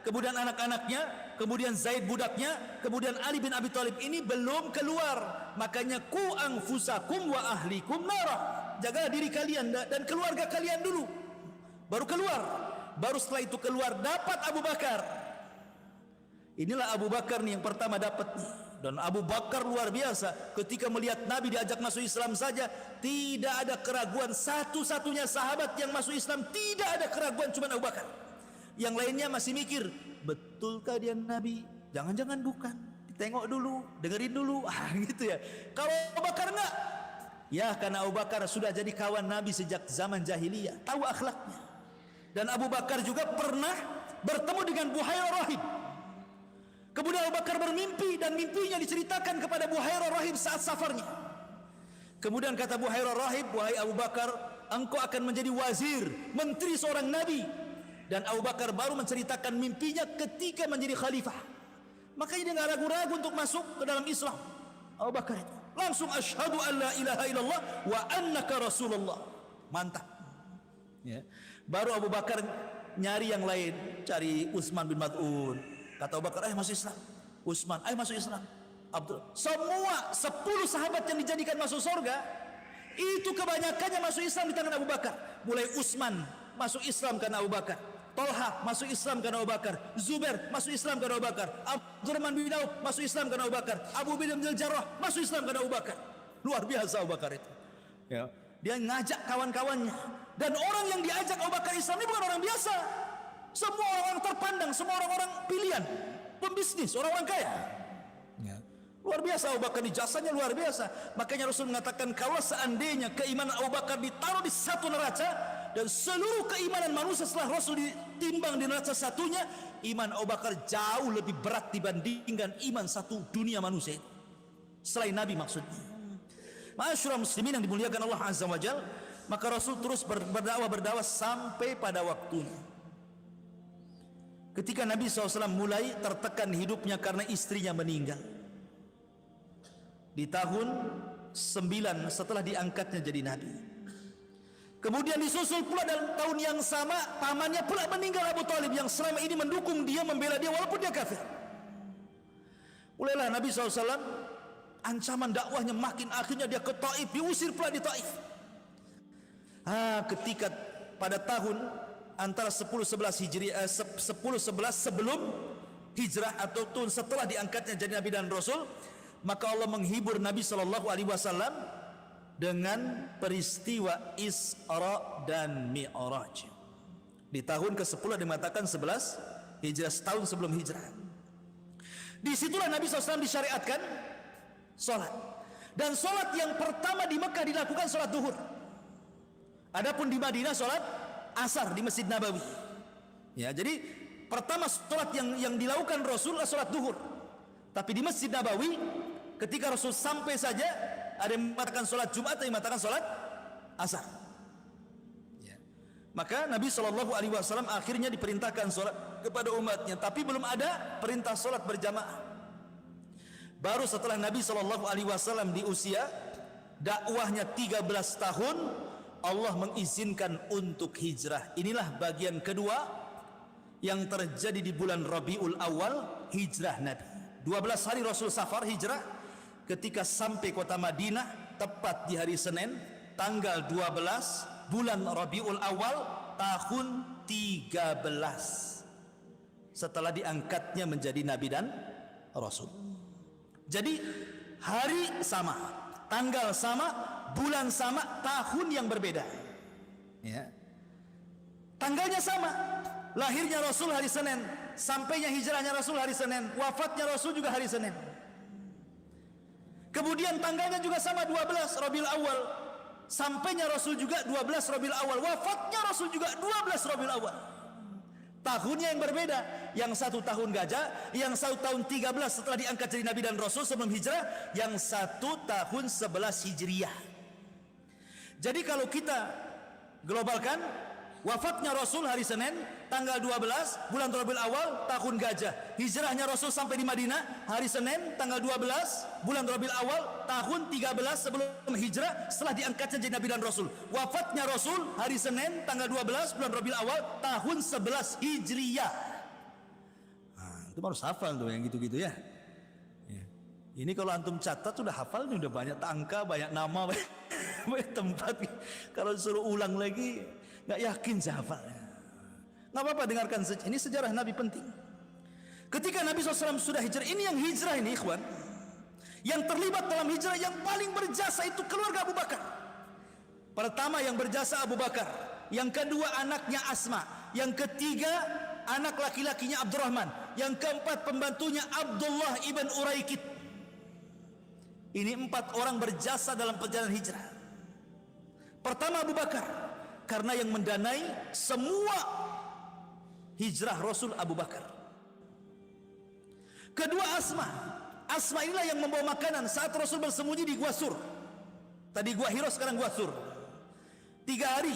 kemudian anak-anaknya, kemudian Zaid budaknya, kemudian Ali bin Abi Thalib. Ini belum keluar. Makanya ku anfusakum wa ahlikum nara. Jagalah diri kalian dan keluarga kalian dulu. Baru keluar. Baru setelah itu keluar dapat Abu Bakar. Inilah Abu Bakar nih yang pertama dapat nih. Dan Abu Bakar luar biasa. Ketika melihat Nabi diajak masuk Islam saja, tidak ada keraguan. Satu-satunya sahabat yang masuk Islam, tidak ada keraguan, cuma Abu Bakar. Yang lainnya masih mikir, betulkah dia Nabi? Jangan-jangan bukan. Tengok dulu, dengerin dulu. Gitu ya. Kalau Abu Bakar enggak, ya karena Abu Bakar sudah jadi kawan Nabi sejak zaman jahiliyah, tahu akhlaknya. Dan Abu Bakar juga pernah bertemu dengan Buhairah Rahib. Kemudian Abu Bakar bermimpi dan mimpinya diceritakan kepada Buhairah Rahib saat safarnya. Kemudian kata Buhairah Rahib, wahai Abu Bakar, engkau akan menjadi wazir, menteri seorang Nabi. Dan Abu Bakar baru menceritakan mimpinya ketika menjadi khalifah. Makanya dia nggak ragu-ragu untuk masuk ke dalam Islam. Abu Bakar itu langsung asyhadu an la ilaha illallah wa annaka rasulullah. Mantap. Ya. Baru Abu Bakar nyari yang lain, cari Utsman bin Maz'un. Kata Abu Bakar, masuk Islam. Utsman, masuk Islam. Abdul. Semua 10 sahabat yang dijadikan masuk surga, itu kebanyakannya masuk Islam di tangan Abu Bakar. Mulai Utsman masuk Islam karena Abu Bakar. Talha masuk Islam karena Abu Bakar. Zubair masuk Islam karena Abu Bakar. Abdurrahman bin Auf masuk Islam karena Abu Bakar. Abu bin Jarrah masuk Islam karena Abu Bakar. Luar biasa Abu Bakar itu. Ya. Dia ngajak kawan-kawannya. Dan orang yang diajak Abu Bakar Islam ini bukan orang biasa. Semua orang terpandang, semua orang-orang pilihan, pembisnis, orang-orang kaya. Ya. Luar biasa Abu Bakar, jasanya luar biasa. Makanya Rasul mengatakan kalau seandainya keimanan Abu Bakar ditaruh di satu neraca dan seluruh keimanan manusia setelah Rasul ditimbang di neraca satunya, iman Abu Bakar jauh lebih berat dibandingkan iman satu dunia manusia itu. Selain Nabi maksudnya. Ma'asyiral muslimin yang dimuliakan Allah Azza wa Jalla, maka Rasul terus berdakwah sampai pada waktunya. Ketika Nabi SAW mulai tertekan hidupnya karena istrinya meninggal. Di tahun 9 setelah diangkatnya jadi Nabi. Kemudian disusul pula dalam tahun yang sama, pamannya pula meninggal, Abu Thalib, yang selama ini mendukung dia, membela dia walaupun dia kafir. Mulailah Nabi SAW, ancaman dakwahnya makin, akhirnya dia ke Taif, diusir pula di Taif. Ketika pada tahun antara 10-11 Hijriah, 10-11 sebelum hijrah atau tahun setelah diangkatnya jadi Nabi dan Rasul, maka Allah menghibur Nabi SAW dengan peristiwa Isra dan Mi'raj. Di tahun ke-10 dimatakan 11 Hijrah, setahun sebelum hijrah. Disitulah Nabi SAW disyariatkan sholat. Dan sholat yang pertama di Mekah dilakukan sholat duhur. Adapun di Madinah sholat asar di Masjid Nabawi. Ya, jadi pertama sholat yang dilakukan Rasulullah sholat duhur. Tapi di Masjid Nabawi ketika Rasul sampai saja, ada yang mengatakan sholat Jumat, ada yang mengatakan sholat asar. Ya. Maka Nabi SAW akhirnya diperintahkan sholat kepada umatnya, tapi belum ada perintah sholat berjamaah. Baru setelah Nabi SAW di usia dakwahnya 13 tahun, Allah mengizinkan untuk hijrah. Inilah bagian kedua yang terjadi di bulan Rabiul Awal, hijrah Nabi. 12 hari Rasul safar hijrah. Ketika sampai kota Madinah tepat di hari Senin tanggal 12 bulan Rabiul Awal tahun 13 setelah diangkatnya menjadi Nabi dan Rasul. Jadi hari sama, tanggal sama, bulan sama, tahun yang berbeda. Ya. Tanggalnya sama. Lahirnya Rasul hari Senin, sampainya hijrahnya Rasul hari Senin, wafatnya Rasul juga hari Senin. Kemudian tanggalnya juga sama, 12 Rabiul Awal. Sampainya Rasul juga 12 Rabiul Awal, wafatnya Rasul juga 12 Rabiul Awal. Tahunnya yang berbeda, yang satu tahun gajah, yang satu tahun 13 setelah diangkat jadi Nabi dan Rasul sebelum hijrah, yang satu tahun 11 Hijriah. Jadi kalau kita globalkan, wafatnya Rasul hari Senin tanggal 12 bulan Rabiul Awal tahun gajah, hijrahnya Rasul sampai di Madinah hari Senin tanggal 12 bulan Rabiul Awal tahun 13 sebelum hijrah setelah diangkatnya jadi Nabi dan Rasul. Wafatnya Rasul hari Senin tanggal 12 bulan Rabiul Awal tahun 11 Hijriah. Itu baru hafal tuh yang gitu-gitu ya. Ini kalau antum catat sudah hafal, udah banyak angka, banyak nama, banyak tempat. Kalau suruh ulang lagi nggak yakin saya hafalnya. Nggak apa-apa, dengarkan saja. Ini sejarah Nabi penting. Ketika Nabi SAW sudah hijrah, ini yang hijrah ini ikhwan, yang terlibat dalam hijrah yang paling berjasa itu keluarga Abu Bakar. Pertama yang berjasa Abu Bakar, yang kedua anaknya Asma, yang ketiga anak laki-lakinya Abdurrahman, yang keempat pembantunya Abdullah ibn Uraikid. Ini 4 orang berjasa dalam perjalanan hijrah. Pertama Abu Bakar, karena yang mendanai semua hijrah Rasul Abu Bakar. Kedua Asma. Asma inilah yang membawa makanan saat Rasul bersembunyi di Gua Sur. Tadi Gua Hiro, sekarang Gua Sur. 3 hari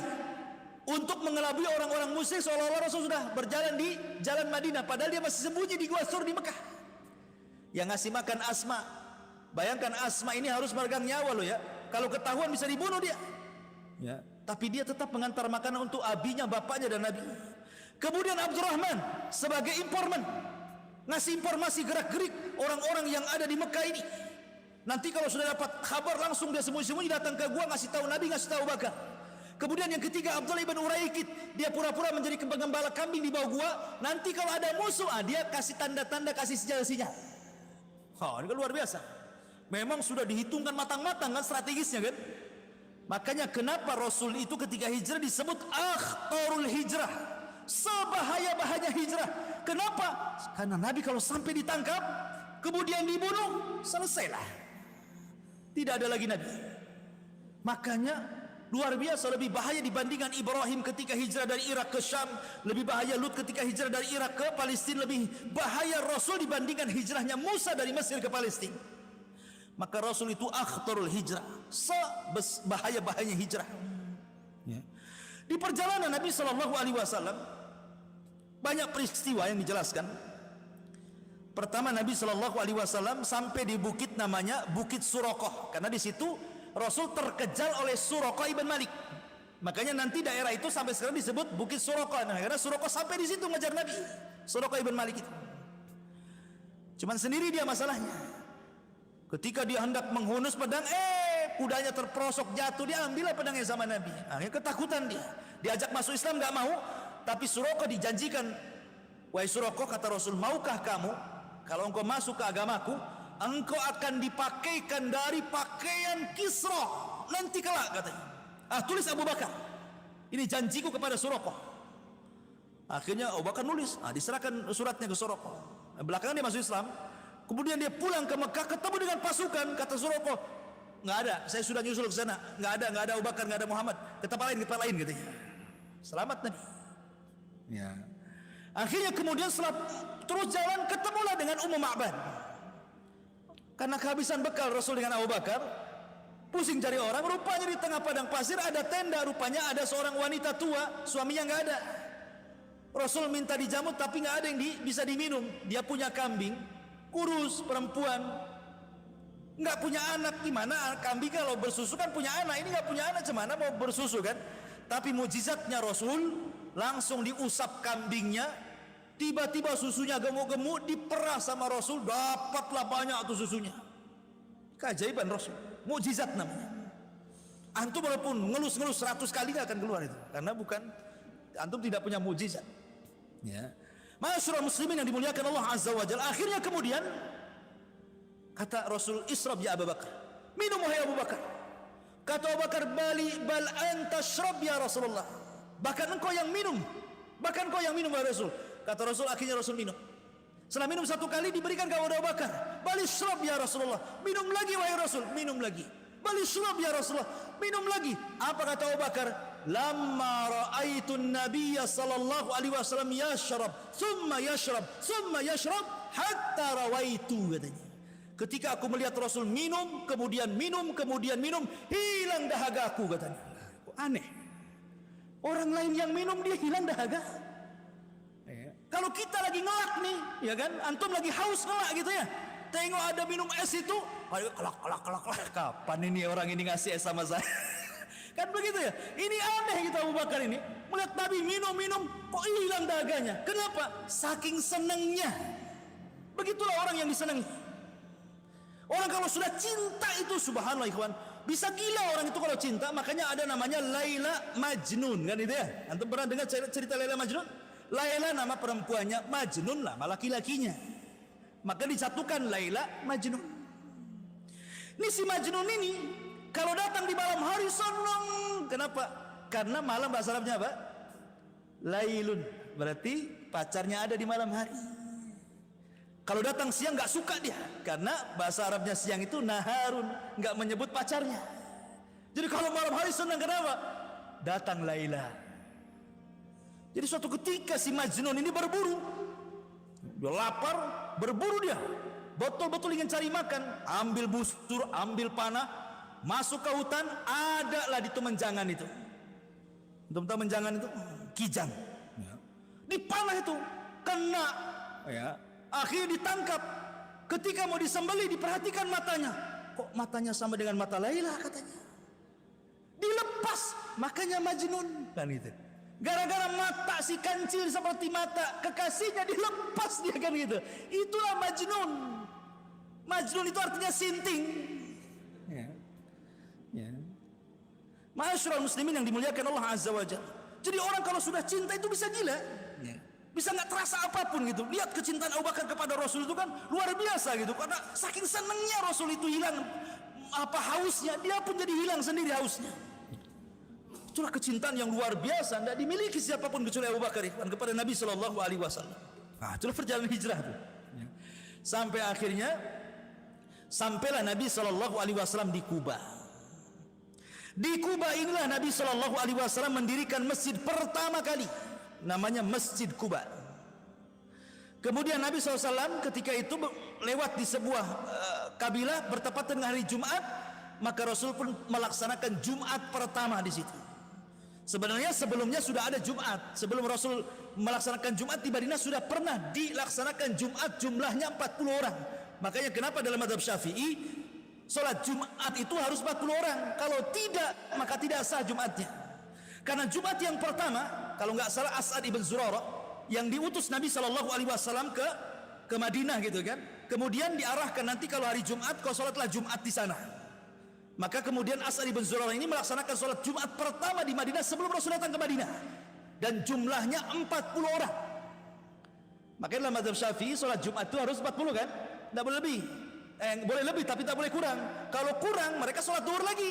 untuk mengelabui orang-orang musyrik seolah-olah Rasul sudah berjalan di jalan Madinah, padahal dia masih sembunyi di Gua Sur di Mekah. Yang ngasih makan Asma. Bayangkan Asma ini harus meregang nyawa loh ya. Kalau ketahuan bisa dibunuh dia. Ya, tapi dia tetap mengantar makanan untuk abinya, bapaknya dan Nabi. Kemudian Abdurrahman sebagai informan, ngasih informasi gerak-gerik orang-orang yang ada di Mekah ini. Nanti kalau sudah dapat kabar langsung dia sembunyi-sembunyi datang ke gua, ngasih tahu Nabi, ngasih tahu Bakar. Kemudian yang ketiga Abdullah ibn Uraikid, dia pura-pura menjadi pengembala kambing di bawah gua. Nanti kalau ada musuh, dia kasih tanda-tanda, kasih sinyal-sinyal. Ini kan luar biasa. Memang sudah dihitungkan matang-matang kan strategisnya kan. Makanya kenapa Rasul itu ketika hijrah disebut akhtarul hijrah, sebahaya-bahaya hijrah. Kenapa? Karena Nabi kalau sampai ditangkap kemudian dibunuh, selesailah, tidak ada lagi Nabi. Makanya luar biasa, lebih bahaya dibandingkan Ibrahim ketika hijrah dari Irak ke Syam, lebih bahaya Lut ketika hijrah dari Irak ke Palestina, lebih bahaya Rasul dibandingkan hijrahnya Musa dari Mesir ke Palestina. Maka Rasul itu akhtarul hijrah, sebahaya-bahayanya hijrah. Ya. Di perjalanan Nabi SAW banyak peristiwa yang dijelaskan. Pertama, Nabi SAW sampai di bukit namanya Bukit Suraqah, karena di situ Rasul terkejar oleh Suraqah ibn Malik. Makanya nanti daerah itu sampai sekarang disebut Bukit Suraqah. Karena Suraqah sampai di situ ngejar Nabi. Suraqah ibn Malik itu. Cuman sendiri dia masalahnya. Ketika dia hendak menghunus pedang, kudanya terperosok jatuh, dia ambillah pedangnya sama Nabi. Akhirnya ketakutan dia. Diajak masuk Islam nggak mau, tapi Suraqah dijanjikan, wahai Suraqah, kata Rasul, maukah kamu kalau engkau masuk ke agamaku, engkau akan dipakaikan dari pakaian Kisra nanti kelak, katanya. Tulis Abu Bakar, ini janjiku kepada Suraqah. Akhirnya Abu Bakar nulis, diserahkan suratnya ke Suraqah. Belakangan dia masuk Islam. Kemudian dia pulang ke Mekah, ketemu dengan pasukan. Kata Suraqah, nggak ada, saya sudah nyusul ke sana, nggak ada Abu Bakar, nggak ada Muhammad. Ke tempat lain katanya. Selamat Nabi. Ya. Akhirnya kemudian setelah terus jalan, ketemulah dengan Ummu Ma'bad. Karena kehabisan bekal Rasul dengan Abu Bakar, pusing cari orang. Rupanya di tengah padang pasir ada tenda. Rupanya ada seorang wanita tua, suaminya nggak ada. Rasul minta dijamu tapi nggak ada yang bisa diminum. Dia punya kambing kurus, perempuan, Nggak punya anak, gimana? Kambing kalau bersusu kan punya anak, ini nggak punya anak, gimana mau bersusu kan? Tapi mujizatnya Rasul, langsung diusap kambingnya, tiba-tiba susunya gemuk-gemuk, diperas sama Rasul, dapatlah banyak tuh susunya. Keajaiban Rasul, mujizat namanya. Antum walaupun ngelus-ngelus 100 kali gak akan keluar itu, karena bukan, antum tidak punya mujizat. Ya. Masyarul muslimin yang dimuliakan Allah Azza wa Jalla. Akhirnya kemudian kata Rasul, "Israb ya Abu Bakar." Minum wahai Abu Bakar. Kata Abu Bakar, "Bal anta syrab ya Rasulullah." Bahkan engkau yang minum. Bahkan engkau yang minum wahai Rasul. Kata Rasul, akhirnya Rasul minum. Setelah minum 1 kali diberikan kepada Abu Bakar. "Bal isyrab ya Rasulullah." Minum lagi wahai Rasul, minum lagi. "Bal isyrab ya Rasulullah." Minum lagi. Apa kata Abu Bakar? "Lamma ra'aitu an-nabiyya sallallahu alaihi wasallam yashrab, thumma yashrab hatta rawaitu," katanya. Ketika aku melihat Rasul minum, kemudian minum, hilang dahagaku, katanya. Kok aneh? Orang lain yang minum dia hilang dahaga. Kalau kita lagi ngelak nih, ya kan? Antum lagi haus ngelak gitu ya. Tengok ada minum es itu, kelak. Kapan ini orang ini ngasih es sama saya? Kan begitu ya. Ini aneh gitu Abu Bakar ini. Melihat Nabi minum, kok hilang dahaganya? Kenapa? Saking senangnya. Begitulah orang yang disenangi. Orang kalau sudah cinta itu subhanallah ikhwan, bisa gila orang itu kalau cinta. Makanya ada namanya Laila Majnun, kan itu ya. Antum pernah dengar cerita Laila Majnun? Laila nama perempuannya, Majnun nama laki-lakinya. Maka disatukan Laila Majnun. Ini si Majnun ini kalau datang di malam hari senang. Kenapa? Karena malam bahasa Arabnya apa? Lailun. Berarti pacarnya ada di malam hari. Kalau datang siang nggak suka dia, karena bahasa Arabnya siang itu naharun, nggak menyebut pacarnya. Jadi kalau malam hari senang, kenapa? Datang Laila. Jadi suatu ketika si Majnun ini berburu, dia lapar, berburu dia, betul-betul ingin cari makan, ambil busur, ambil panah, masuk ke hutan, adalah di itu menjangan itu. Untuk tahu menjangan itu, kijang. Di panah itu kena, ya. Akhirnya ditangkap. Ketika mau disembelih, diperhatikan matanya. Kok matanya sama dengan mata Laila, katanya. Dilepas, makanya Majnun, kan itu. Gara-gara mata si kancil seperti mata kekasihnya, dilepas dia, kan gitu. Itulah Majnun. Majnun itu artinya sinting. Ya. Masyarul muslimin yang dimuliakan Allah Azza wa Jalla. Jadi orang kalau sudah cinta itu bisa gila. Ya. Bisa nggak terasa apapun gitu. Lihat kecintaan Abu Bakar kepada Rasul itu kan luar biasa gitu. Karena saking senangnya Rasul itu hilang hausnya, dia pun jadi hilang sendiri hausnya. Itulah kecintaan yang luar biasa, tidak dimiliki siapapun kecuali Abu Bakar kepada Nabi Shallallahu Alaihi Wasallam. Nah, itulah perjalanan hijrah itu. Sampai akhirnya sampailah Nabi Shallallahu Alaihi Wasallam di Kuba. Di Kuba inilah Nabi Shallallahu Alaihi Wasallam mendirikan masjid pertama kali. Namanya Masjid Kuba. Kemudian Nabi SAW ketika itu lewat di sebuah kabilah bertepatan dengan hari Jumat, maka Rasul pun melaksanakan Jumat pertama di situ. Sebenarnya sebelumnya sudah ada Jumat. Sebelum Rasul melaksanakan Jumat di Madinah sudah pernah dilaksanakan Jumat, jumlahnya 40 orang. Makanya kenapa dalam mazhab Syafi'i salat Jumat itu harus 40 orang. Kalau tidak, maka tidak sah Jumatnya. Karena Jumat yang pertama, kalau nggak salah As'ad ibn Zurarah yang diutus Nabi Shallallahu Alaihi Wasallam ke Madinah gitu kan. Kemudian diarahkan nanti kalau hari Jumat kau sholatlah Jumat di sana. Maka kemudian As'ad ibn Zurarah ini melaksanakan sholat Jumat pertama di Madinah sebelum Rasul datang ke Madinah. Dan jumlahnya 40 orang. Makanya dalam mazhab Syafi'i sholat Jumat itu harus 40 kan? Tidak boleh lebih. Boleh lebih tapi tak boleh kurang. Kalau kurang mereka sholat duhur lagi.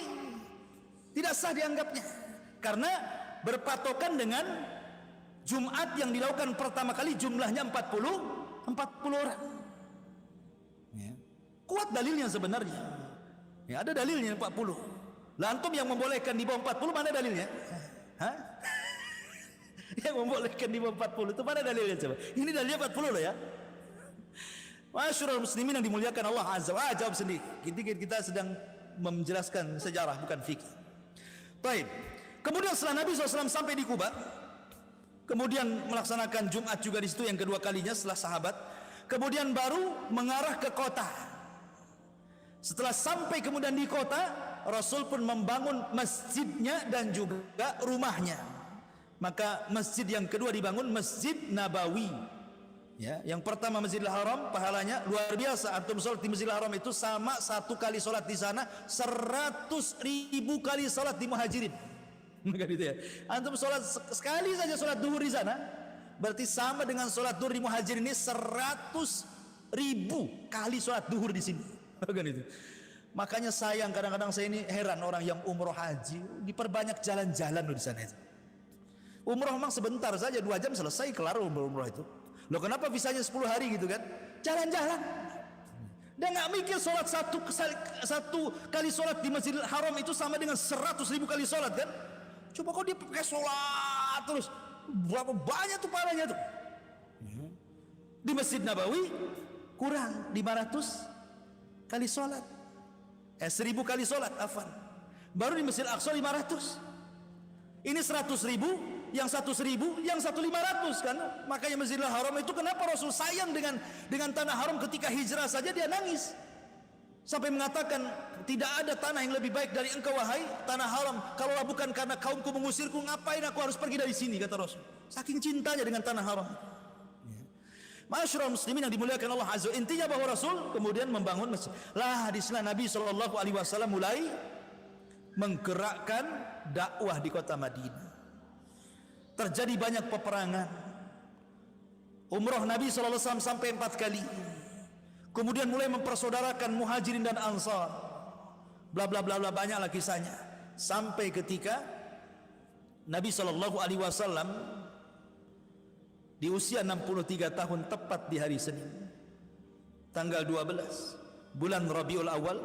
Tidak sah dianggapnya. Karena berpatokan dengan Jumat yang dilakukan pertama kali jumlahnya 40 orang. Ya. Kuat dalilnya sebenarnya. Ya, ada dalilnya 40. Lah antum yang membolehkan di bawah 40 mana dalilnya? Hah? Yang membolehkan di bawah 40 itu mana dalilnya coba? Ini dalilnya 40 loh ya. Masyarul muslimin yang dimuliakan Allah Azza wa Jalla, jawab sendiri. Kita sedang menjelaskan sejarah bukan fikih. Baik. Kemudian setelah Nabi SAW sampai di Kuba, kemudian melaksanakan Jumat juga di situ yang kedua kalinya setelah sahabat, kemudian baru mengarah ke kota. Setelah sampai kemudian di kota, Rasul pun membangun masjidnya dan juga rumahnya. Maka masjid yang kedua dibangun Masjid Nabawi. Ya, yang pertama Masjidil Haram pahalanya luar biasa. Antum sholat di Masjidil Haram itu sama satu kali sholat di sana 100.000 kali sholat di Muhajirin. Maka gitu ya. Antum sholat sekali saja sholat duhur di sana, berarti sama dengan sholat duhur di Muhajirin ini 100.000 kali sholat duhur di sini. Kan itu. Makanya sayang kadang-kadang saya ini heran orang yang umroh haji diperbanyak jalan-jalan di sana itu. Umroh memang sebentar saja 2 jam selesai kelar umroh itu. Loh kenapa visanya 10 hari gitu kan? Jalan-jalan. Dia nggak mikir sholat satu kali sholat di Masjidil Haram itu sama dengan 100.000 kali sholat kan? Coba kok dia pakai sholat terus berapa banyak tuh pahalanya tuh? Di Masjid Nabawi kurang 500 kali sholat. 1.000 kali sholat, afan. Baru di Masjid Al-Aqsa 500. Ini 100.000. Yang 100.000, yang 1.500 kan? Makanya Masjidil Haram itu kenapa Rasul sayang dengan tanah haram, ketika hijrah saja dia nangis. Sampai mengatakan, tidak ada tanah yang lebih baik dari engkau wahai tanah haram. Kalaulah bukan karena kaumku mengusirku, ngapain aku harus pergi dari sini, kata Rasul. Saking cintanya dengan tanah haram. Masyarul muslimin yang dimuliakan Allah Azza. Intinya bahwa Rasul kemudian membangun masjid. Lah hadislah Nabi SAW mulai menggerakkan dakwah di kota Madinah. Terjadi banyak peperangan. Umrah Nabi SAW sampai 4 kali. Kemudian mulai mempersaudarakan Muhajirin dan Ansar. Bla bla bla bla, banyaklah kisahnya. Sampai ketika Nabi SAW di usia 63 tahun tepat di hari Senin, tanggal 12 bulan Rabiul Awal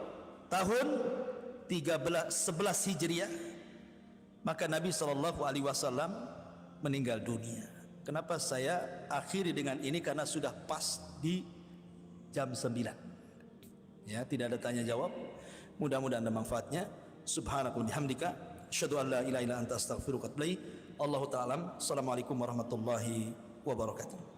tahun 11 Hijriah, maka Nabi SAW meninggal dunia. Kenapa saya akhiri dengan ini? Karena sudah pas di jam 9. Ya, tidak ada tanya jawab. Mudah-mudahan ada manfaatnya. Subhanakallahumma bihamdika asyhadu an la ilaha illa anta astaghfiruka wa atubu ilaik. Allahu ta'ala. Assalamualaikum warahmatullahi wabarakatuh.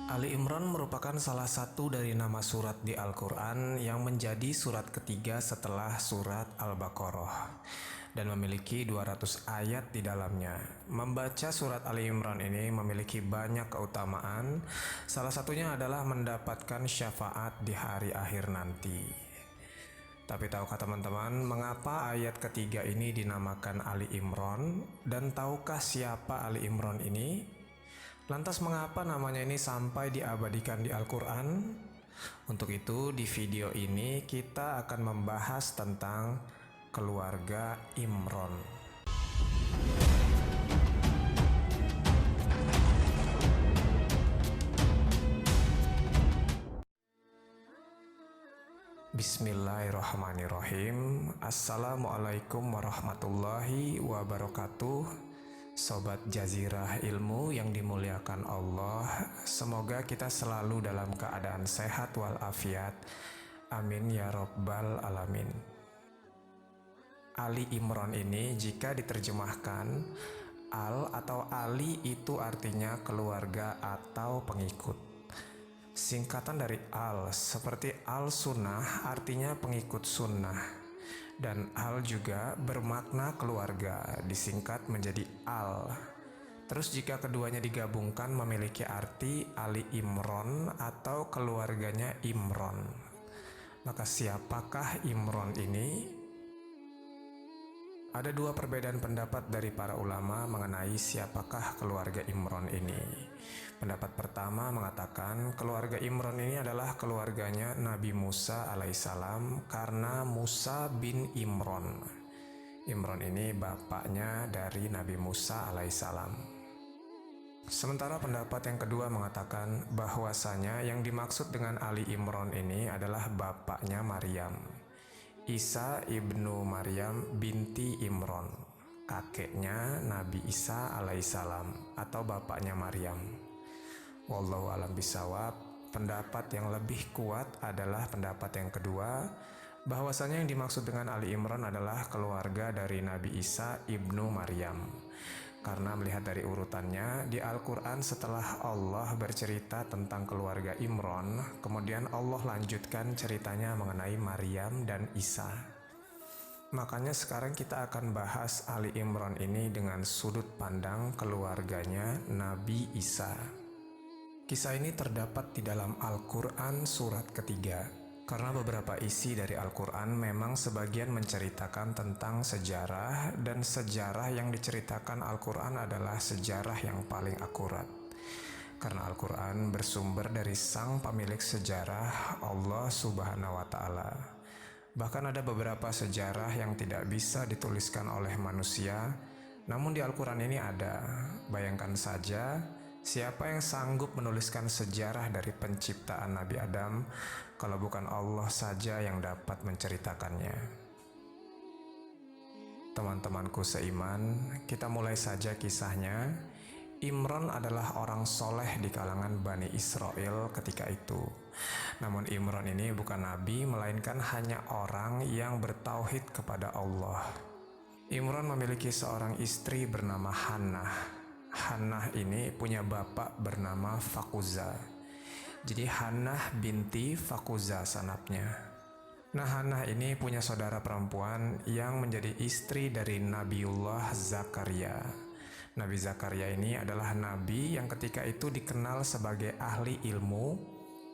Ali Imran merupakan salah satu dari nama surat di Al-Quran yang menjadi surat ketiga setelah surat Al-Baqarah dan memiliki 200 ayat di dalamnya. Membaca surat Ali Imran ini memiliki banyak keutamaan, salah satunya adalah mendapatkan syafaat di hari akhir nanti. Tapi tahukah teman-teman mengapa ayat ketiga ini dinamakan Ali Imran, dan tahukah siapa Ali Imran ini? Lantas mengapa namanya ini sampai diabadikan di Al-Quran? Untuk itu di video ini kita akan membahas tentang keluarga Imran. Bismillahirrahmanirrahim. Assalamualaikum warahmatullahi wabarakatuh. Sobat Jazirah Ilmu yang dimuliakan Allah, semoga kita selalu dalam keadaan sehat walafiat. Amin ya Rabbal Alamin. Ali Imran ini jika diterjemahkan, Al atau Ali itu artinya keluarga atau pengikut. Singkatan dari Al seperti Al-Sunnah artinya pengikut sunnah. Dan Al juga bermakna keluarga, disingkat menjadi Al. Terus jika keduanya digabungkan memiliki arti Ali Imran atau keluarganya Imran. Maka siapakah Imran ini? Ada dua perbedaan pendapat dari para ulama mengenai siapakah keluarga Imran ini. Pendapat pertama mengatakan keluarga Imran ini adalah keluarganya Nabi Musa alaihissalam karena Musa bin Imran. Imran ini bapaknya dari Nabi Musa alaihissalam. Sementara pendapat yang kedua mengatakan bahwasanya yang dimaksud dengan Ali Imran ini adalah bapaknya Maryam, Isa ibnu Maryam binti Imran, kakeknya Nabi Isa alaihissalam atau bapaknya Maryam. Wallahu alam bisawab. Pendapat yang lebih kuat adalah pendapat yang kedua, bahwasanya yang dimaksud dengan Ali Imran adalah keluarga dari Nabi Isa ibnu Maryam. Karena melihat dari urutannya, di Al-Quran setelah Allah bercerita tentang keluarga Imran, kemudian Allah lanjutkan ceritanya mengenai Maryam dan Isa. Makanya sekarang kita akan bahas Ali Imran ini dengan sudut pandang keluarganya Nabi Isa. Kisah ini terdapat di dalam Al-Quran surat ketiga. Karena beberapa isi dari Al-Quran memang sebagian menceritakan tentang sejarah, dan sejarah yang diceritakan Al-Quran adalah sejarah yang paling akurat. Karena Al-Quran bersumber dari sang pemilik sejarah, Allah Subhanahu wa Ta'ala. Bahkan ada beberapa sejarah yang tidak bisa dituliskan oleh manusia, namun di Al-Quran ini ada. Bayangkan saja, siapa yang sanggup menuliskan sejarah dari penciptaan Nabi Adam kalau bukan Allah saja yang dapat menceritakannya? Teman-temanku seiman, kita mulai saja kisahnya. Imran adalah orang soleh di kalangan Bani Israel ketika itu. Namun Imran ini bukan nabi, melainkan hanya orang yang bertauhid kepada Allah. Imran memiliki seorang istri bernama Hannah. Hannah ini punya bapak bernama Fakuza. Jadi Hannah binti Fakuza sanapnya. Nah, Hannah ini punya saudara perempuan yang menjadi istri dari Nabiullah Zakaria. Nabi Zakaria ini adalah nabi yang ketika itu dikenal sebagai ahli ilmu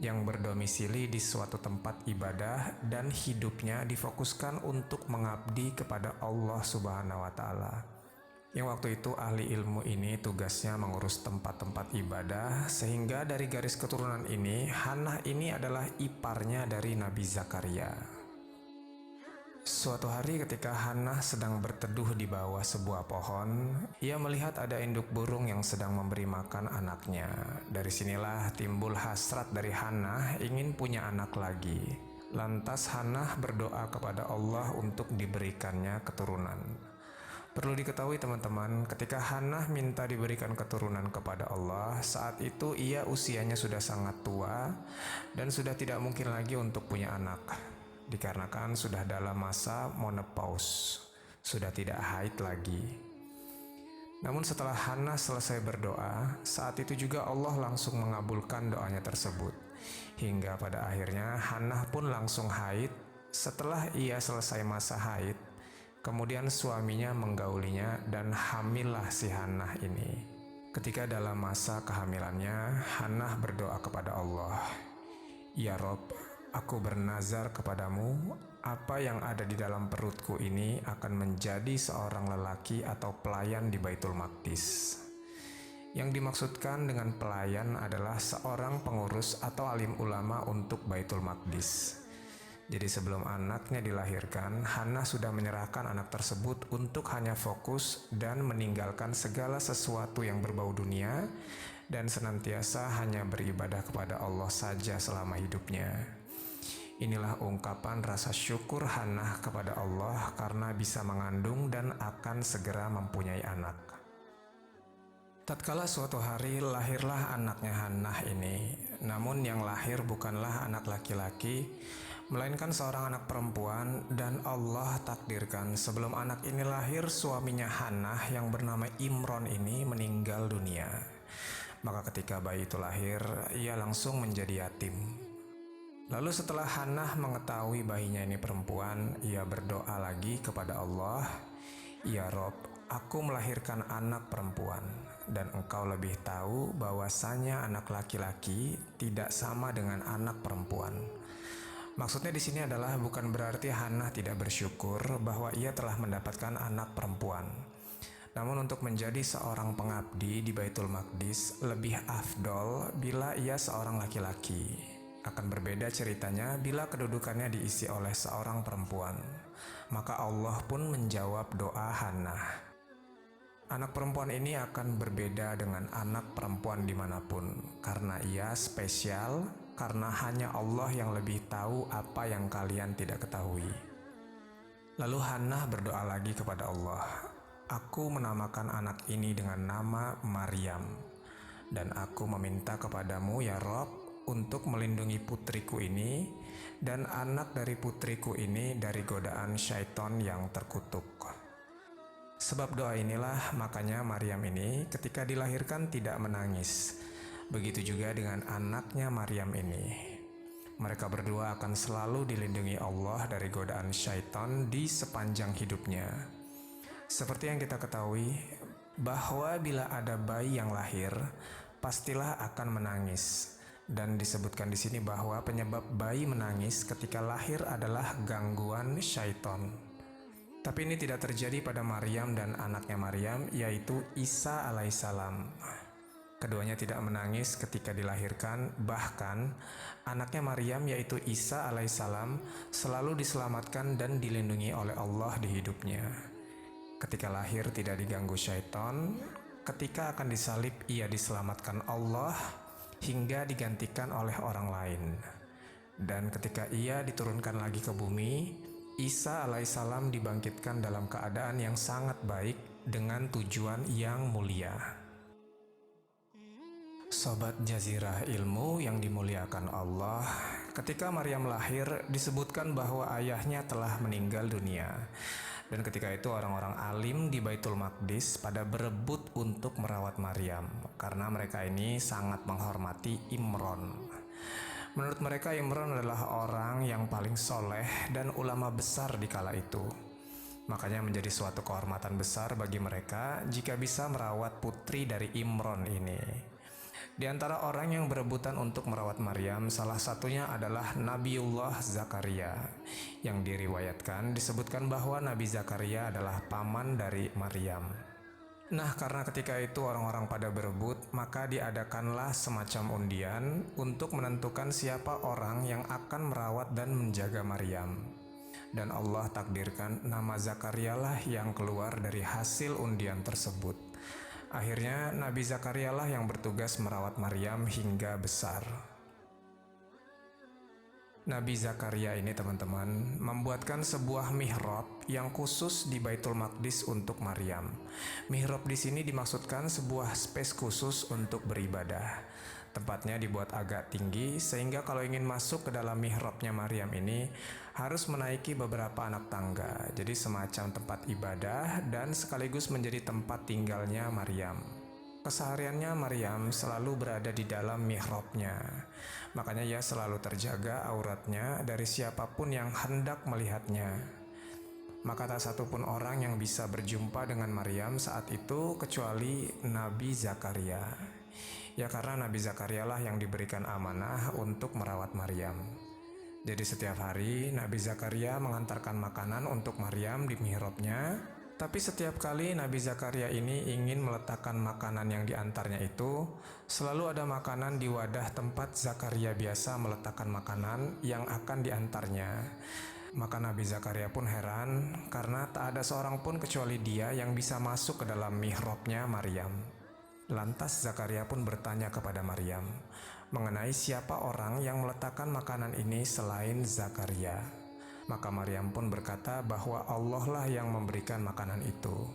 yang berdomisili di suatu tempat ibadah dan hidupnya difokuskan untuk mengabdi kepada Allah Subhanahu wa Ta'ala. Yang waktu itu ahli ilmu ini tugasnya mengurus tempat-tempat ibadah, sehingga dari garis keturunan ini Hannah ini adalah iparnya dari Nabi Zakaria. Suatu hari ketika Hannah sedang berteduh di bawah sebuah pohon, ia melihat ada induk burung yang sedang memberi makan anaknya. Dari sinilah timbul hasrat dari Hannah ingin punya anak lagi. Lantas Hannah berdoa kepada Allah untuk diberikannya keturunan. Perlu diketahui teman-teman, ketika Hannah minta diberikan keturunan kepada Allah, saat itu ia usianya sudah sangat tua dan sudah tidak mungkin lagi untuk punya anak, dikarenakan sudah dalam masa menopause, sudah tidak haid lagi. Namun setelah Hannah selesai berdoa, saat itu juga Allah langsung mengabulkan doanya tersebut. Hingga pada akhirnya Hannah pun langsung haid. Setelah ia selesai masa haid, kemudian suaminya menggaulinya dan hamillah si Hannah ini. Ketika dalam masa kehamilannya, Hannah berdoa kepada Allah, "Ya Rob, aku bernazar kepadamu, apa yang ada di dalam perutku ini akan menjadi seorang lelaki atau pelayan di Baitul Maqdis." Yang dimaksudkan dengan pelayan adalah seorang pengurus atau alim ulama untuk Baitul Maqdis. Jadi sebelum anaknya dilahirkan, Hannah sudah menyerahkan anak tersebut untuk hanya fokus dan meninggalkan segala sesuatu yang berbau dunia dan senantiasa hanya beribadah kepada Allah saja selama hidupnya. Inilah ungkapan rasa syukur Hannah kepada Allah karena bisa mengandung dan akan segera mempunyai anak. Tatkala suatu hari lahirlah anaknya Hannah ini, namun yang lahir bukanlah anak laki-laki, melainkan seorang anak perempuan, dan Allah takdirkan sebelum anak ini lahir, suaminya Hannah yang bernama Imran ini meninggal dunia. Maka ketika bayi itu lahir, ia langsung menjadi yatim. Lalu setelah Hannah mengetahui bayinya ini perempuan, ia berdoa lagi kepada Allah, "Ya Rob, aku melahirkan anak perempuan, dan engkau lebih tahu bahwasanya anak laki-laki tidak sama dengan anak perempuan." Maksudnya di sini adalah bukan berarti Hannah tidak bersyukur bahwa ia telah mendapatkan anak perempuan. Namun untuk menjadi seorang pengabdi di Baitul Maqdis lebih afdol bila ia seorang laki-laki. Akan berbeda ceritanya bila kedudukannya diisi oleh seorang perempuan. Maka Allah pun menjawab doa Hannah. Anak perempuan ini akan berbeda dengan anak perempuan dimanapun, karena ia spesial, karena hanya Allah yang lebih tahu apa yang kalian tidak ketahui. Lalu Hannah berdoa lagi kepada Allah, "Aku menamakan anak ini dengan nama Maryam, dan aku meminta kepadamu ya Rob, untuk melindungi putriku ini dan anak dari putriku ini dari godaan syaitan yang terkutuk. Sebab doa inilah makanya Maryam ini ketika dilahirkan tidak menangis. Begitu juga dengan anaknya Maryam ini. Mereka berdua akan selalu dilindungi Allah dari godaan syaitan di sepanjang hidupnya. Seperti yang kita ketahui, bahwa bila ada bayi yang lahir, pastilah akan menangis. Dan disebutkan di sini bahwa penyebab bayi menangis ketika lahir adalah gangguan syaitan. Tapi ini tidak terjadi pada Maryam dan anaknya Maryam, yaitu Isa alaihissalam. Keduanya tidak menangis ketika dilahirkan, bahkan anaknya Maryam yaitu Isa alaihissalam selalu diselamatkan dan dilindungi oleh Allah di hidupnya. Ketika lahir tidak diganggu syaitan, ketika akan disalib ia diselamatkan Allah hingga digantikan oleh orang lain. Dan ketika ia diturunkan lagi ke bumi, Isa alaihissalam dibangkitkan dalam keadaan yang sangat baik dengan tujuan yang mulia. Sobat Jazirah Ilmu yang dimuliakan Allah, ketika Maryam lahir disebutkan bahwa ayahnya telah meninggal dunia. Dan ketika itu orang-orang alim di Baitul Maqdis pada berebut untuk merawat Maryam karena mereka ini sangat menghormati Imron. Menurut mereka Imron adalah orang yang paling soleh dan ulama besar di kala itu. Makanya menjadi suatu kehormatan besar bagi mereka jika bisa merawat putri dari Imron ini. Di antara orang yang berebutan untuk merawat Maryam, salah satunya adalah Nabiullah Zakaria. Yang diriwayatkan disebutkan bahwa Nabi Zakaria adalah paman dari Maryam. Nah, karena ketika itu orang-orang pada berebut, maka diadakanlah semacam undian untuk menentukan siapa orang yang akan merawat dan menjaga Maryam. Dan Allah takdirkan nama Zakaria lah yang keluar dari hasil undian tersebut. Akhirnya Nabi Zakaria lah yang bertugas merawat Maryam hingga besar. Nabi Zakaria ini teman-teman membuatkan sebuah mihrab yang khusus di Baitul Maqdis untuk Maryam. Mihrab di sini dimaksudkan sebuah space khusus untuk beribadah. Tempatnya dibuat agak tinggi sehingga kalau ingin masuk ke dalam mihrabnya Maryam ini harus menaiki beberapa anak tangga. Jadi semacam tempat ibadah dan sekaligus menjadi tempat tinggalnya Maryam. Kesehariannya Maryam selalu berada di dalam mihrabnya. Makanya ia selalu terjaga auratnya dari siapapun yang hendak melihatnya. Maka tak satupun orang yang bisa berjumpa dengan Maryam saat itu kecuali Nabi Zakaria. Ya karena Nabi Zakaria lah yang diberikan amanah untuk merawat Maryam. Jadi setiap hari Nabi Zakaria mengantarkan makanan untuk Maryam di mihrabnya. Tapi setiap kali Nabi Zakaria ini ingin meletakkan makanan yang diantarnya itu, selalu ada makanan di wadah tempat Zakaria biasa meletakkan makanan yang akan diantarnya. Maka Nabi Zakaria pun heran karena tak ada seorang pun kecuali dia yang bisa masuk ke dalam mihrabnya Maryam. Lantas Zakaria pun bertanya kepada Maryam mengenai siapa orang yang meletakkan makanan ini selain Zakaria. Maka Maryam pun berkata bahwa Allah lah yang memberikan makanan itu.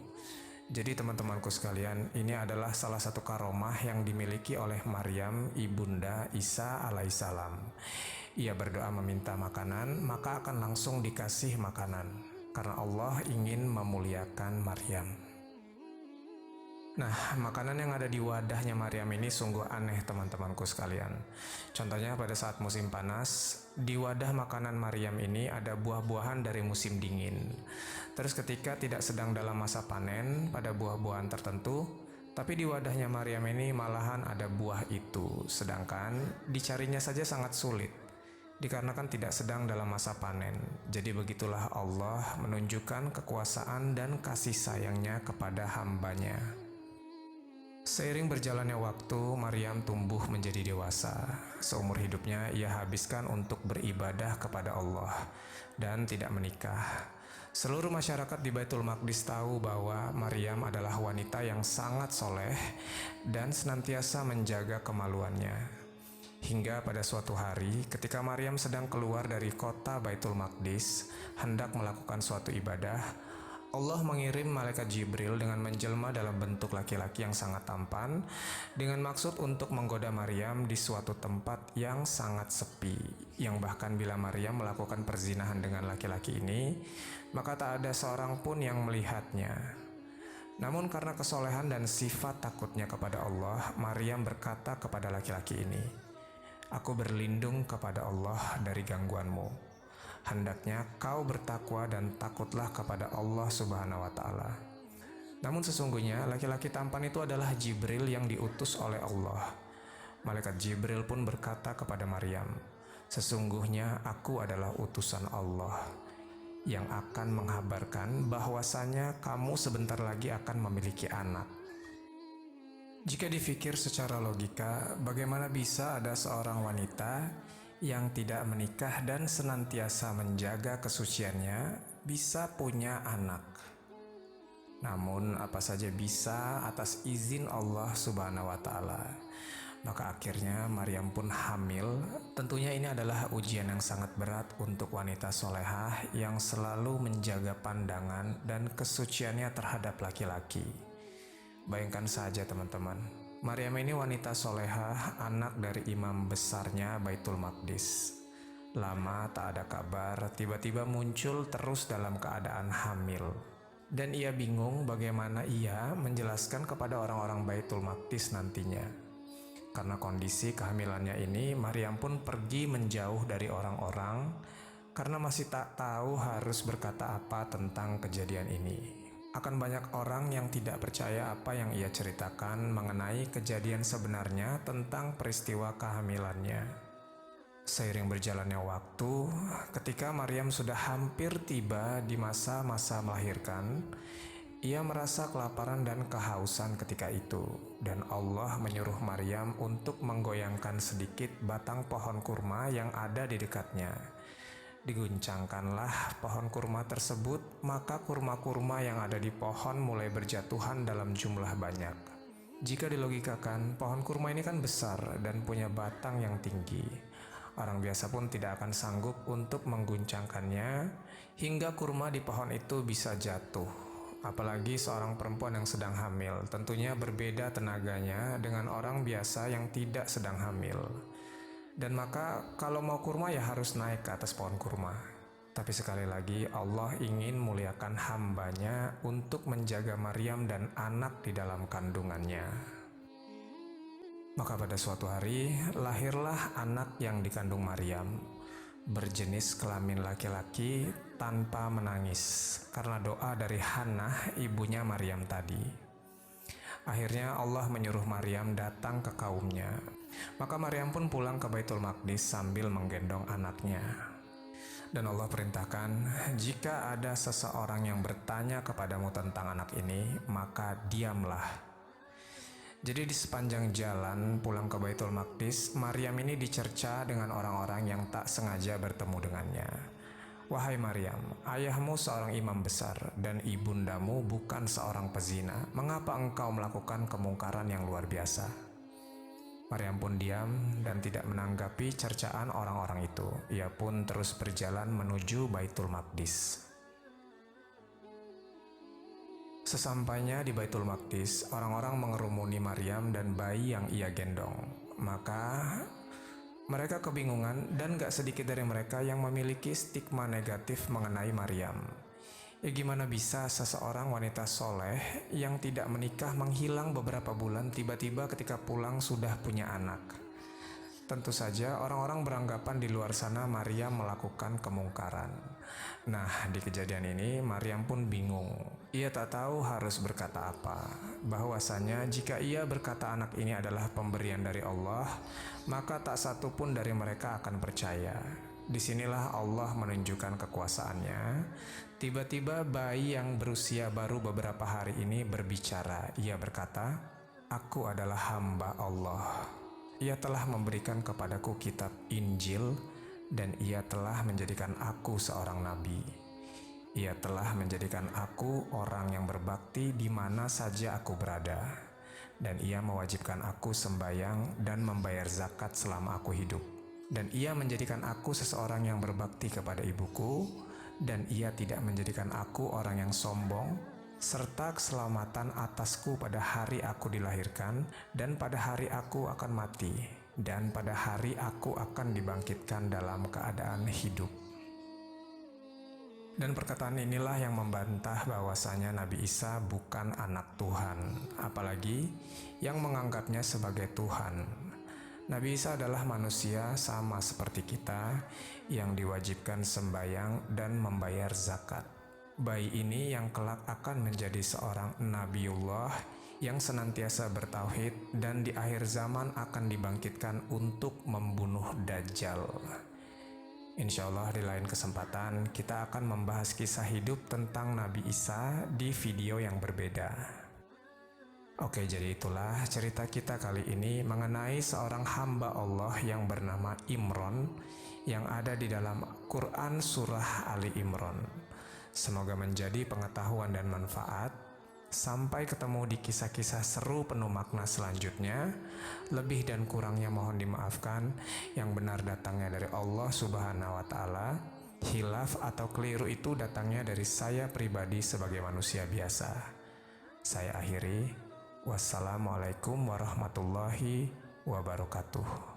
Jadi teman-temanku sekalian, ini adalah salah satu karomah yang dimiliki oleh Maryam ibunda Isa alaihissalam. Ia berdoa meminta makanan, maka akan langsung dikasih makanan karena Allah ingin memuliakan Maryam. Nah, makanan yang ada di wadahnya Maryam ini sungguh aneh teman-temanku sekalian. Contohnya pada saat musim panas, di wadah makanan Maryam ini ada buah-buahan dari musim dingin. Terus ketika tidak sedang dalam masa panen pada buah-buahan tertentu, tapi di wadahnya Maryam ini malahan ada buah itu, sedangkan dicarinya saja sangat sulit, dikarenakan tidak sedang dalam masa panen. Jadi begitulah Allah menunjukkan kekuasaan dan kasih sayangnya kepada hambanya. Seiring berjalannya waktu, Maryam tumbuh menjadi dewasa. Seumur hidupnya ia habiskan untuk beribadah kepada Allah dan tidak menikah. Seluruh masyarakat di Baitul Maqdis tahu bahwa Maryam adalah wanita yang sangat soleh dan senantiasa menjaga kemaluannya. Hingga pada suatu hari, ketika Maryam sedang keluar dari kota Baitul Maqdis, hendak melakukan suatu ibadah, Allah mengirim malaikat Jibril dengan menjelma dalam bentuk laki-laki yang sangat tampan dengan maksud untuk menggoda Maryam di suatu tempat yang sangat sepi, yang bahkan bila Maryam melakukan perzinahan dengan laki-laki ini, maka tak ada seorang pun yang melihatnya. Namun karena kesolehan dan sifat takutnya kepada Allah, Maryam berkata kepada laki-laki ini, "Aku berlindung kepada Allah dari gangguanmu. Hendaknya kau bertakwa dan takutlah kepada Allah Subhanahu wa Ta'ala." Namun sesungguhnya laki-laki tampan itu adalah Jibril yang diutus oleh Allah. Malaikat Jibril pun berkata kepada Maryam, "Sesungguhnya aku adalah utusan Allah yang akan menghabarkan bahwasanya kamu sebentar lagi akan memiliki anak." Jika dipikir secara logika, bagaimana bisa ada seorang wanita yang tidak menikah dan senantiasa menjaga kesuciannya bisa punya anak? Namun apa saja bisa atas izin Allah Subhanahu wa Ta'ala. Maka akhirnya Maryam pun hamil. Tentunya ini adalah ujian yang sangat berat untuk wanita solehah yang selalu menjaga pandangan dan kesuciannya terhadap laki-laki. Bayangkan saja teman-teman, Maryam ini wanita solehah, anak dari imam besarnya Baitul Maqdis. Lama tak ada kabar, tiba-tiba muncul terus dalam keadaan hamil. Dan ia bingung bagaimana ia menjelaskan kepada orang-orang Baitul Maqdis nantinya. Karena kondisi kehamilannya ini, Maryam pun pergi menjauh dari orang-orang karena masih tak tahu harus berkata apa tentang kejadian ini. Akan banyak orang yang tidak percaya apa yang ia ceritakan mengenai kejadian sebenarnya tentang peristiwa kehamilannya. Seiring berjalannya waktu, ketika Maryam sudah hampir tiba di masa-masa melahirkan, ia merasa kelaparan dan kehausan ketika itu, dan Allah menyuruh Maryam untuk menggoyangkan sedikit batang pohon kurma yang ada di dekatnya. Diguncangkanlah pohon kurma tersebut, maka kurma-kurma yang ada di pohon mulai berjatuhan dalam jumlah banyak. Jika dilogikakan, pohon kurma ini kan besar dan punya batang yang tinggi. Orang biasa pun tidak akan sanggup untuk mengguncangkannya hingga kurma di pohon itu bisa jatuh. Apalagi seorang perempuan yang sedang hamil, tentunya berbeda tenaganya dengan orang biasa yang tidak sedang hamil. Dan maka kalau mau kurma ya harus naik ke atas pohon kurma. Tapi sekali lagi Allah ingin muliakan hambanya untuk menjaga Maryam dan anak di dalam kandungannya. Maka pada suatu hari lahirlah anak yang dikandung Maryam, berjenis kelamin laki-laki tanpa menangis karena doa dari Hannah ibunya Maryam tadi. Akhirnya Allah menyuruh Maryam datang ke kaumnya. Maka Maryam pun pulang ke Baitul Maqdis sambil menggendong anaknya. Dan Allah perintahkan, jika ada seseorang yang bertanya kepadamu tentang anak ini, maka diamlah. Jadi di sepanjang jalan pulang ke Baitul Maqdis, Maryam ini dicerca dengan orang-orang yang tak sengaja bertemu dengannya. "Wahai Maryam, ayahmu seorang imam besar dan ibundamu bukan seorang pezina. Mengapa engkau melakukan kemungkaran yang luar biasa?" Maryam pun diam dan tidak menanggapi cercaan orang-orang itu. Ia pun terus berjalan menuju Baitul Maqdis. Sesampainya di Baitul Maqdis, orang-orang mengerumuni Maryam dan bayi yang ia gendong. Maka mereka kebingungan dan gak sedikit dari mereka yang memiliki stigma negatif mengenai Maryam. Ya gimana bisa seseorang wanita soleh yang tidak menikah menghilang beberapa bulan tiba-tiba ketika pulang sudah punya anak? Tentu saja orang-orang beranggapan di luar sana Maryam melakukan kemungkaran. Nah, di kejadian ini Maryam pun bingung. Ia tak tahu harus berkata apa. Bahwasanya jika ia berkata anak ini adalah pemberian dari Allah, maka tak satu pun dari mereka akan percaya. Disinilah Allah menunjukkan kekuasaannya. Tiba-tiba bayi yang berusia baru beberapa hari ini berbicara. Ia berkata, "Aku adalah hamba Allah. Ia telah memberikan kepadaku kitab Injil dan ia telah menjadikan aku seorang nabi. Ia telah menjadikan aku orang yang berbakti di mana saja aku berada. Dan ia mewajibkan aku sembahyang dan membayar zakat selama aku hidup. Dan ia menjadikan aku seseorang yang berbakti kepada ibuku dan Ia tidak menjadikan aku orang yang sombong, serta keselamatan atasku pada hari aku dilahirkan, dan pada hari aku akan mati, dan pada hari aku akan dibangkitkan dalam keadaan hidup. Dan perkataan inilah yang membantah bahwasanya Nabi Isa bukan anak Tuhan, apalagi yang menganggapnya sebagai Tuhan. Nabi Isa adalah manusia sama seperti kita yang diwajibkan sembahyang dan membayar zakat. Bayi ini yang kelak akan menjadi seorang Nabiullah yang senantiasa bertauhid dan di akhir zaman akan dibangkitkan untuk membunuh Dajjal. Insya Allah di lain kesempatan kita akan membahas kisah hidup tentang Nabi Isa di video yang berbeda. Oke, jadi itulah cerita kita kali ini mengenai seorang hamba Allah yang bernama Imron yang ada di dalam Quran Surah Ali Imron. Semoga menjadi pengetahuan dan manfaat. Sampai ketemu di kisah-kisah seru penuh makna selanjutnya. Lebih dan kurangnya mohon dimaafkan. Yang benar datangnya dari Allah Subhanahu wa Ta'ala. Hilaf atau keliru itu datangnya dari saya pribadi sebagai manusia biasa. Saya akhiri. Wassalamualaikum warahmatullahi wabarakatuh.